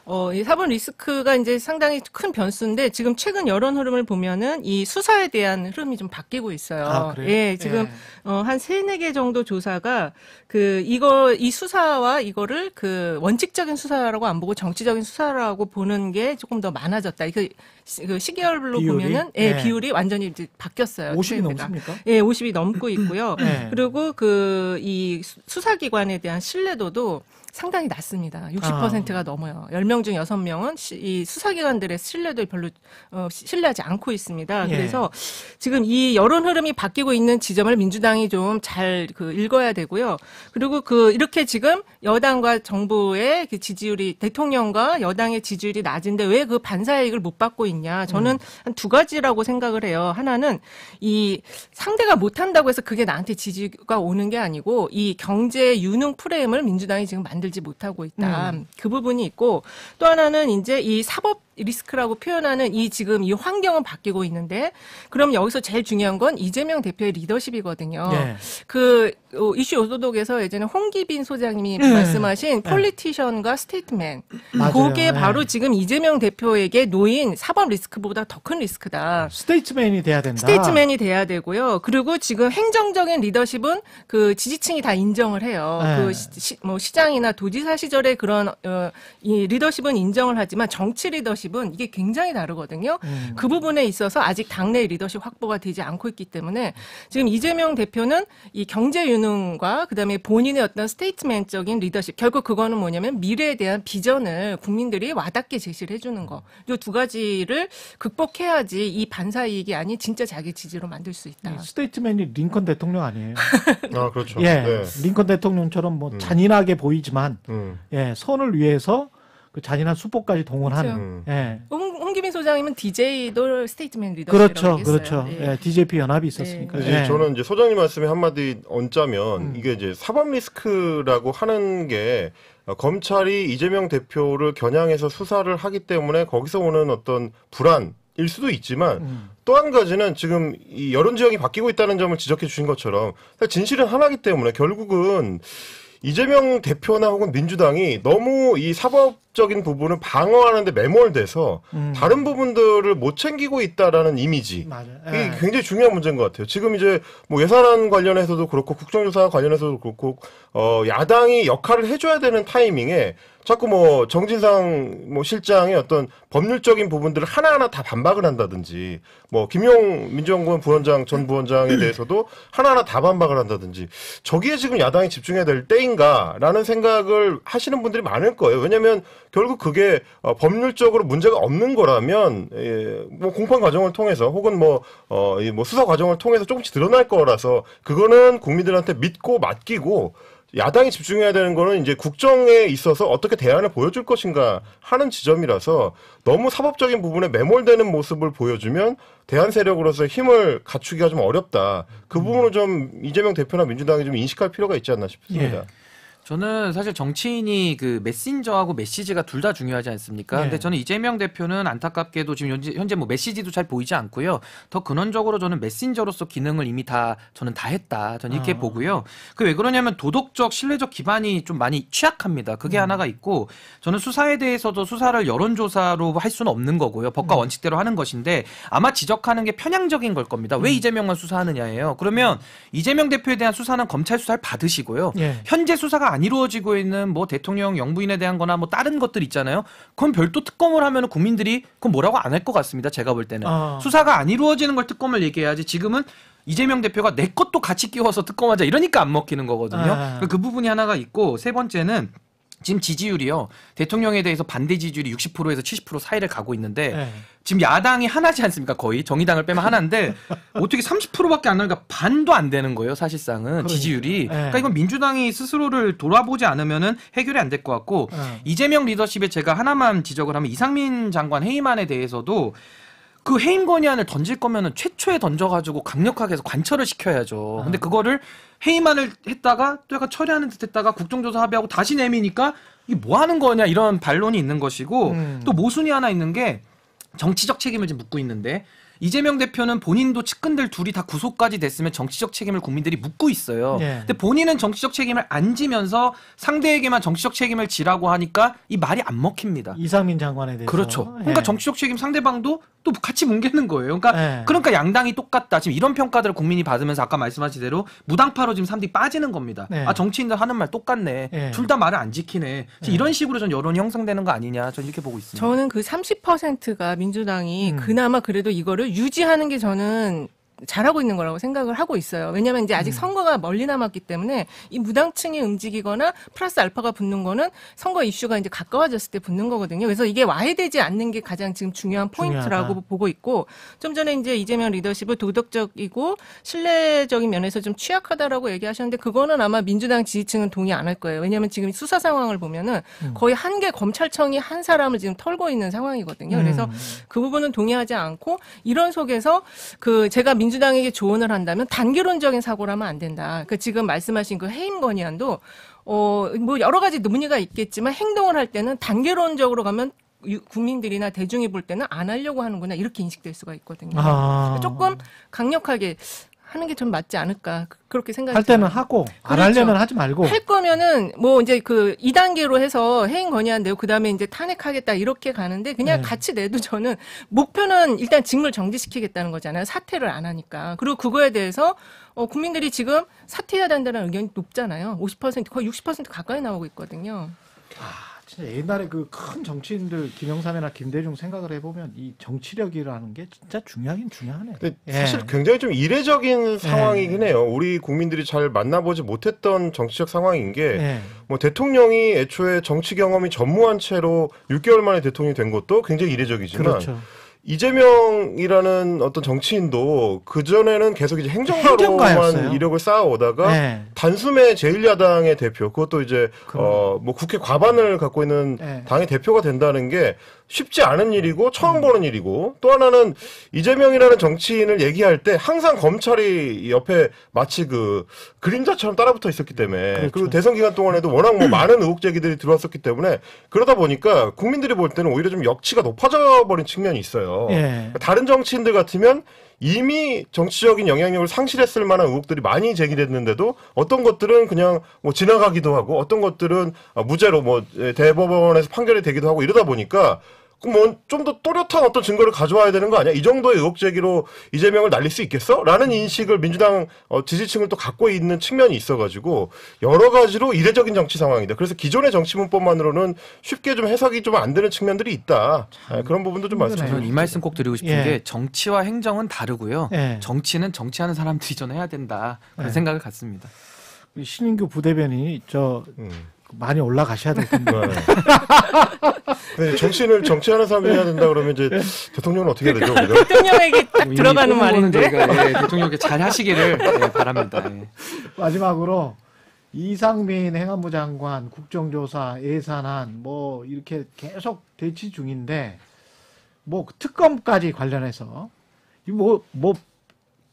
C: 이 4번 리스크가 이제 상당히 큰 변수인데 지금 최근 여론 흐름을 보면은 이 수사에 대한 흐름이 좀 바뀌고 있어요.
A: 아, 그래요?
C: 예, 지금 한 3-4개 정도 조사가 이 수사와 이거를 그 원칙적인 수사라고 안 보고 정치적인 수사라고 보는 게 조금 더 많아졌다. 그 시계열로
A: 비율이?
C: 보면은
A: 네.
C: 비율이 완전히 이제 바뀌었어요.
A: 50이
C: 트렌드가.
A: 넘습니까?
C: 예, 50이 넘고 있고요.
A: 네.
C: 그리고 이 수사기관에 대한 신뢰도도 상당히 낮습니다. 60%가 넘어요. 10명 중 6명은 이 수사기관들의 신뢰도를 별로 신뢰하지 않고 있습니다.
A: 예.
C: 그래서 지금 이 여론 흐름이 바뀌고 있는 지점을 민주당이 좀 잘 읽어야 되고요. 그리고 이렇게 지금 여당과 정부의 그 지지율이 대통령과 여당의 지지율이 낮은데 왜 그 반사이익을 못 받고 있냐? 저는 한 2가지라고 생각을 해요. 하나는 이 상대가 못한다고 해서 그게 나한테 지지가 오는 게 아니고 이 경제 유능 프레임을 민주당이 지금 만들지 못하고 있다. 그 부분이 있고 또 하나는 이제 이 사법 리스크라고 표현하는 지금 이 환경은 바뀌고 있는데 그럼 여기서 제일 중요한 건 이재명 대표의 리더십이거든요.
A: 예.
C: 이슈 오도독에서 예전에 홍기빈 소장님이 말씀하신 폴리티션과 스테이트맨.
A: 맞아요.
C: 그게
A: 예.
C: 바로 지금 이재명 대표에게 놓인 사법 리스크보다 더 큰 리스크다.
A: 스테이트맨이 돼야 된다.
C: 스테이트맨이 돼야 되고요. 그리고 지금 행정적인 리더십은 그 지지층이 다 인정을 해요.
A: 네.
C: 시장이나 도지사 시절에 그런 이 리더십은 인정을 하지만 정치 리더십 리더십은 이게 굉장히 다르거든요. 그 부분에 있어서 아직 당내 리더십 확보가 되지 않고 있기 때문에 지금 이재명 대표는 이 경제 유능과 그다음에 본인의 어떤 스테이트맨적인 리더십, 결국 그거는 뭐냐면 미래에 대한 비전을 국민들이 와닿게 제시를 해주는 거. 이 두 가지를 극복해야지 이 반사이익이 아닌 진짜 자기 지지로 만들 수 있다.
A: 스테이트맨이 링컨 대통령 아니에요?
D: 아, 그렇죠.
A: 예,
D: 네.
A: 링컨 대통령처럼 뭐 잔인하게 보이지만 예, 선을 위해서 그 잔인한 수법까지 동원한.
C: 그렇죠.
A: 예.
C: 홍기빈 소장님은 DJ도 스테이트맨 리더십이라고
A: 그렇죠,
C: 얘기했어요.
A: 그렇죠.
C: 네.
A: 예, DJP 연합이 있었으니까.
D: 이제
A: 예.
D: 저는 이제 소장님 말씀에 한마디 얹자면 이게 이제 사법 리스크라고 하는 게 검찰이 이재명 대표를 겨냥해서 수사를 하기 때문에 거기서 오는 어떤 불안일 수도 있지만 또 한 가지는 지금 이 여론 지형이 바뀌고 있다는 점을 지적해 주신 것처럼 진실은 하나이기 때문에 결국은 이재명 대표나 혹은 민주당이 너무 이 사법적인 부분을 방어하는데 매몰돼서 다른 부분들을 못 챙기고 있다라는 이미지.
A: 맞아요.
D: 이게
A: 예.
D: 굉장히 중요한 문제인 것 같아요. 지금 이제 뭐 예산안 관련해서도 그렇고 국정조사 관련해서도 그렇고 야당이 역할을 해줘야 되는 타이밍에 자꾸 뭐 정진상 뭐 실장의 어떤 법률적인 부분들을 하나하나 다 반박을 한다든지 뭐 김용 민정부원 부원장 전 부원장에 대해서도 하나하나 다 반박을 한다든지 저기에 지금 야당이 집중해야 될 때인가라는 생각을 하시는 분들이 많을 거예요. 왜냐하면 결국 그게 법률적으로 문제가 없는 거라면 뭐 공판 과정을 통해서 혹은 뭐 수사 과정을 통해서 조금씩 드러날 거라서 그거는 국민들한테 믿고 맡기고 야당이 집중해야 되는 거는 이제 국정에 있어서 어떻게 대안을 보여줄 것인가 하는 지점이라서 너무 사법적인 부분에 매몰되는 모습을 보여주면 대안 세력으로서 힘을 갖추기가 좀 어렵다. 그 부분을 좀 이재명 대표나 민주당이 좀 인식할 필요가 있지 않나 싶습니다.
A: 예.
B: 저는 사실 정치인이 그 메신저하고 메시지가 둘 다 중요하지 않습니까?
A: 네.
B: 근데 저는 이재명 대표는 안타깝게도 지금 현재 뭐 메시지도 잘 보이지 않고요. 더 근원적으로 저는 메신저로서 기능을 이미 저는 다 했다. 저는 이렇게 보고요. 그 왜 그러냐면 도덕적, 신뢰적 기반이 좀 많이 취약합니다. 그게 하나가 있고 저는 수사에 대해서도 수사를 여론조사로 할 수는 없는 거고요. 법과 원칙대로 하는 것인데 아마 지적하는 게 편향적인 걸 겁니다. 왜 이재명만 수사하느냐예요. 그러면 이재명 대표에 대한 수사는 검찰 수사를 받으시고요.
A: 예.
B: 현재 수사가 안 이루어지고 있는 뭐 대통령 영부인에 대한 거나 뭐 다른 것들 있잖아요. 그건 별도 특검을 하면은 국민들이 그건 뭐라고 안 할 것 같습니다. 제가 볼 때는. 수사가 안 이루어지는 걸 특검을 얘기해야지 지금은 이재명 대표가 내 것도 같이 끼워서 특검하자 이러니까 안 먹히는 거거든요. 그 부분이 하나가 있고 세 번째는 지금 지지율이요. 대통령에 대해서 반대 지지율이 60%에서 70% 사이를 가고 있는데
A: 네.
B: 지금 야당이 하나지 않습니까? 거의 정의당을 빼면 하나인데 어떻게 30%밖에 안 나니까 반도 안 되는 거예요. 사실상은 지지율이.
A: 네.
B: 그러니까 이건 민주당이 스스로를 돌아보지 않으면은 해결이 안 될 것 같고 이재명 리더십에 제가 하나만 지적을 하면 이상민 장관 해임안에 대해서도 그 해임 건의안을 던질 거면은 최초에 던져가지고 강력하게 해서 관철을 시켜야죠. 근데 그거를 해임안을 했다가 또 약간 처리하는 듯 했다가 국정조사 합의하고 다시 내미니까 이게 뭐 하는 거냐 이런 반론이 있는 것이고 또 모순이 하나 있는 게 정치적 책임을 지금 묻고 있는데 이재명 대표는 본인도 측근들 둘이 다 구속까지 됐으면 정치적 책임을 국민들이 묻고 있어요.
A: 예.
B: 근데 본인은 정치적 책임을 안 지면서 상대에게만 정치적 책임을 지라고 하니까 이 말이 안 먹힙니다.
A: 이상민 장관에 대해서.
B: 그렇죠. 그러니까
A: 예.
B: 정치적 책임 상대방도 또 같이 뭉개는 거예요. 그러니까
A: 예.
B: 그러니까 양당이 똑같다. 지금 이런 평가들을 국민이 받으면서 아까 말씀하신 대로 무당파로 지금 사람들이 빠지는 겁니다.
A: 네.
B: 아 정치인들 하는 말 똑같네.
A: 예.
B: 둘 다 말을 안 지키네. 이런 식으로 전 여론이 형성되는 거 아니냐. 저는 이렇게 보고 있습니다.
C: 저는 그 30%가 민주당이 그나마 그래도 이거를 유지하는 게 저는 잘하고 있는 거라고 생각을 하고 있어요. 왜냐하면 이제 아직 선거가 멀리 남았기 때문에 이 무당층이 움직이거나 플러스 알파가 붙는 거는 선거 이슈가 이제 가까워졌을 때 붙는 거거든요. 그래서 이게 와해되지 않는 게 가장 지금 중요한 포인트라고
A: 중요하다.
C: 보고 있고 좀 전에 이제 이재명 리더십을 도덕적이고 신뢰적인 면에서 좀 취약하다라고 얘기하셨는데 그거는 아마 민주당 지지층은 동의 안 할 거예요. 왜냐하면 지금 수사 상황을 보면은 거의 한 개 검찰청이 한 사람을 지금 털고 있는 상황이거든요. 그래서 그 부분은 동의하지 않고 이런 속에서 그 제가 민주당에게 조언을 한다면 단계론적인 사고를 하면 안 된다. 그 지금 말씀하신 그 해임 건의안도 뭐 여러 가지 논의가 있겠지만 행동을 할 때는 단계론적으로 가면 국민들이나 대중이 볼 때는 안 하려고 하는구나 이렇게 인식될 수가 있거든요. 조금 강력하게 하는 게 좀 맞지 않을까 그렇게 생각이
A: 할 때는
C: 들어요.
A: 하고 안
C: 그렇죠.
A: 하려면 하지 말고.
C: 할 거면은 뭐 이제 그 2단계로 해서 해임 건의안 내고 그다음에 이제 탄핵하겠다 이렇게 가는데 그냥
A: 네.
C: 같이 내도 저는 목표는 일단 직무를 정지시키겠다는 거잖아요. 사퇴를 안 하니까. 그리고 그거에 대해서 국민들이 지금 사퇴해야 된다는 의견이 높잖아요. 50% 거의 60% 가까이 나오고 있거든요.
A: 진짜 옛날에 그 큰 정치인들 김영삼이나 김대중 생각을 해보면 이 정치력이라는 게 진짜 중요하긴 중요하네.
D: 근데 사실 굉장히 좀 이례적인 상황이긴 해요. 우리 국민들이 잘 만나보지 못했던 정치적 상황인 게 뭐 대통령이 애초에 정치 경험이 전무한 채로 6개월 만에 대통령이 된 것도 굉장히 이례적이지만
A: 그렇죠.
D: 이재명이라는 어떤 정치인도 그전에는 계속 이제 행정가로만 이력을 쌓아오다가 단숨에 제1야당의 대표, 그것도 이제 뭐 국회 과반을 갖고 있는 당의 대표가 된다는 게 쉽지 않은 일이고 처음 보는 일이고, 또 하나는 이재명이라는 정치인을 얘기할 때 항상 검찰이 옆에 마치 그 그림자처럼 따라붙어 있었기 때문에, 그렇죠. 그리고 대선 기간 동안에도 워낙 뭐 많은 의혹 제기들이 들어왔었기 때문에, 그러다 보니까 국민들이 볼 때는 오히려 좀 역치가 높아져 버린 측면이 있어요. 다른 정치인들 같으면 이미 정치적인 영향력을 상실했을 만한 의혹들이 많이 제기됐는데도 어떤 것들은 그냥 뭐 지나가기도 하고, 어떤 것들은 무죄로 뭐 대법원에서 판결이 되기도 하고, 이러다 보니까 뭐 좀 더 또렷한 어떤 증거를 가져와야 되는 거 아니야? 이 정도의 의혹 제기로 이재명을 날릴 수 있겠어? 라는 인식을 민주당 지지층을 또 갖고 있는 측면이 있어가지고 여러 가지로 이례적인 정치 상황이다. 그래서 기존의 정치 문법만으로는 쉽게 좀 해석이 좀 안 되는 측면들이 있다. 그런 부분도 좀 말씀드리고
B: 저는 이 말씀 꼭 드리고 싶은 게, 정치와 행정은 다르고요. 정치는 정치하는 사람들이 전 해야 된다. 그런 생각을 갖습니다.
A: 신인규 부대변인이 많이 올라가셔야 될 텐데.
D: 네, 정치인을 정치하는 사람이 해야 된다 그러면 이제 대통령은 어떻게 해야 되죠?
C: 대통령에게 딱 들어가는 말인데.
B: 저희가 대통령께 잘 하시기를 바랍니다.
A: 마지막으로 이상민 행안부 장관 국정조사 예산안 뭐 이렇게 계속 대치 중인데, 뭐 특검까지 관련해서 뭐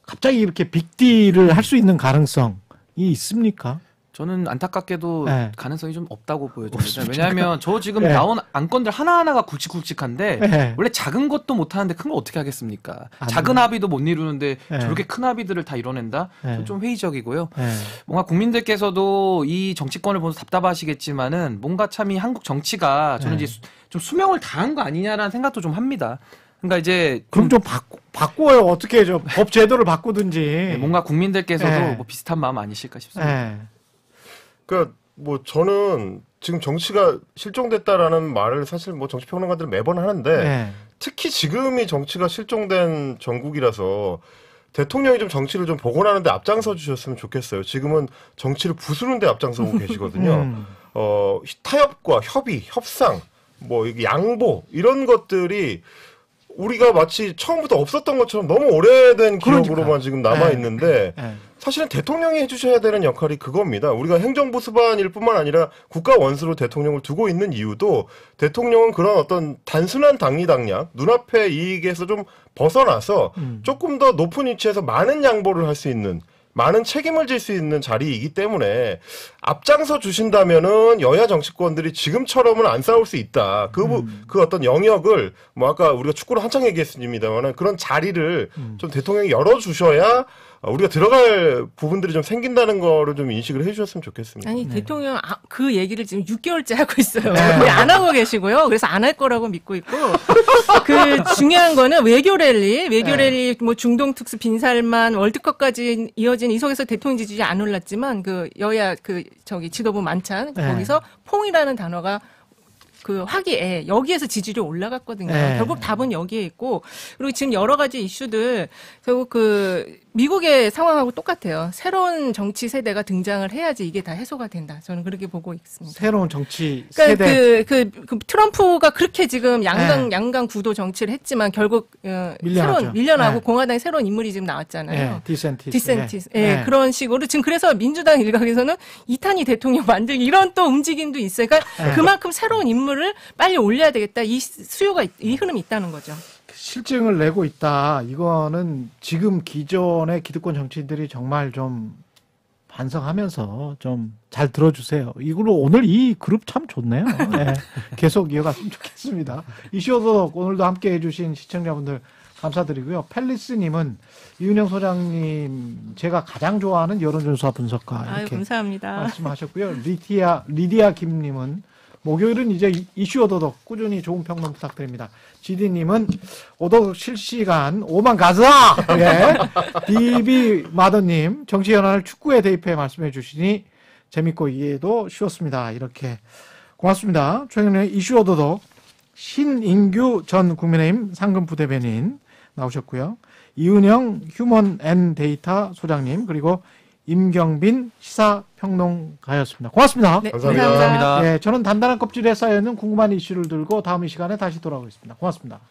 A: 갑자기 이렇게 빅딜을 할 수 있는 가능성이 있습니까?
B: 저는 안타깝게도 가능성이 좀 없다고 보여집니다. 왜냐하면 저 지금 나온 안건들 하나하나가 굵직굵직한데 원래 작은 것도 못하는데 큰 거 어떻게 하겠습니까? 작은 합의도 못 이루는데 저렇게 큰 합의들을 다 이뤄낸다? 좀 회의적이고요. 뭔가 국민들께서도 이 정치권을 보면서 답답하시겠지만은 뭔가 참 이 한국 정치가 저는 이제 좀 수명을 다한 거 아니냐라는 생각도 좀 합니다. 그러니까 이제
A: 그럼 좀 바꿔요. 어떻게 해줘? 법 제도를 바꾸든지.
B: 뭔가 국민들께서도 뭐 비슷한 마음 아니실까 싶습니다.
D: 그러니까 뭐 저는 지금 정치가 실종됐다라는 말을 사실 뭐 정치평론가들은 매번 하는데 특히 지금이 정치가 실종된 전국이라서 대통령이 좀 정치를 좀 복원하는 데 앞장서 주셨으면 좋겠어요. 지금은 정치를 부수는 데 앞장서고 계시거든요. 타협과 협의, 협상, 뭐 양보 이런 것들이 우리가 마치 처음부터 없었던 것처럼 너무 오래된 기록으로만 지금 남아 있는데 사실은 대통령이 해주셔야 되는 역할이 그겁니다. 우리가 행정부 수반일 뿐만 아니라 국가 원수로 대통령을 두고 있는 이유도, 대통령은 그런 어떤 단순한 당리당략, 눈앞의 이익에서 좀 벗어나서 조금 더 높은 위치에서 많은 양보를 할 수 있는, 많은 책임을 질 수 있는 자리이기 때문에 앞장서 주신다면은 여야 정치권들이 지금처럼은 안 싸울 수 있다. 그 어떤 영역을 뭐 아까 우리가 축구를 한창 얘기했습니다만은 그런 자리를 좀 대통령이 열어주셔야 우리가 들어갈 부분들이 좀 생긴다는 거를 좀 인식을 해주셨으면 좋겠습니다.
C: 아니 대통령 그 얘기를 지금 6개월째 하고 있어요. 거의 안 하고 계시고요. 그래서 안 할 거라고 믿고 있고, 그 중요한 거는 외교 랠리 뭐 중동 특수 빈살만 월드컵까지 이어진 이 속에서 대통령 지지율이 안 올랐지만 그 여야 지도부 만찬 거기서 퐁이라는 단어가 그 화기에 여기에서 지지율이 올라갔거든요. 결국 답은 여기에 있고, 그리고 지금 여러 가지 이슈들 결국 그 미국의 상황하고 똑같아요. 새로운 정치 세대가 등장을 해야지 이게 다 해소가 된다. 저는 그렇게 보고 있습니다.
A: 새로운 정치
C: 그러니까
A: 세대.
C: 그 트럼프가 그렇게 지금 양강 구도 정치를 했지만 결국 밀려나고 공화당에 새로운 인물이 지금 나왔잖아요. 디센티스. 그런 식으로 지금 그래서 민주당 일각에서는 이탄희 대통령 만들기 이런 또 움직임도 있어요. 그러니까 그만큼 새로운 인물을 빨리 올려야 되겠다. 이 흐름이 있다는 거죠.
A: 실증을 내고 있다. 이거는 지금 기존의 기득권 정치인들이 정말 좀 반성하면서 좀 잘 들어주세요. 이걸로 오늘 이 그룹 참 좋네요. 계속 이어갔으면 좋겠습니다. 이슈오도 오늘도 함께 해주신 시청자분들 감사드리고요. 펠리스님은 이은영 소장님 제가 가장 좋아하는 여론조사 분석가 이렇게
C: 감사합니다.
A: 말씀하셨고요. 리디아 김님은 목요일은 이제 이슈 오도독 꾸준히 좋은 평론 부탁드립니다. GD님은 오도독 실시간 5만 가자! DB 마더님, 정치 현안을 축구에 대입해 말씀해 주시니 재밌고 이해도 쉬웠습니다. 이렇게 고맙습니다. 최근에 이슈 오도독 신인규 전 국민의힘 상근부대변인 나오셨고요. 이은영 휴먼앤데이터 소장님 그리고 임경빈 시사평론가였습니다. 고맙습니다.
C: 네,
D: 감사합니다.
B: 감사합니다.
A: 네, 저는 단단한 껍질에 쌓여있는 궁금한 이슈를 들고 다음 이 시간에 다시 돌아오겠습니다. 고맙습니다.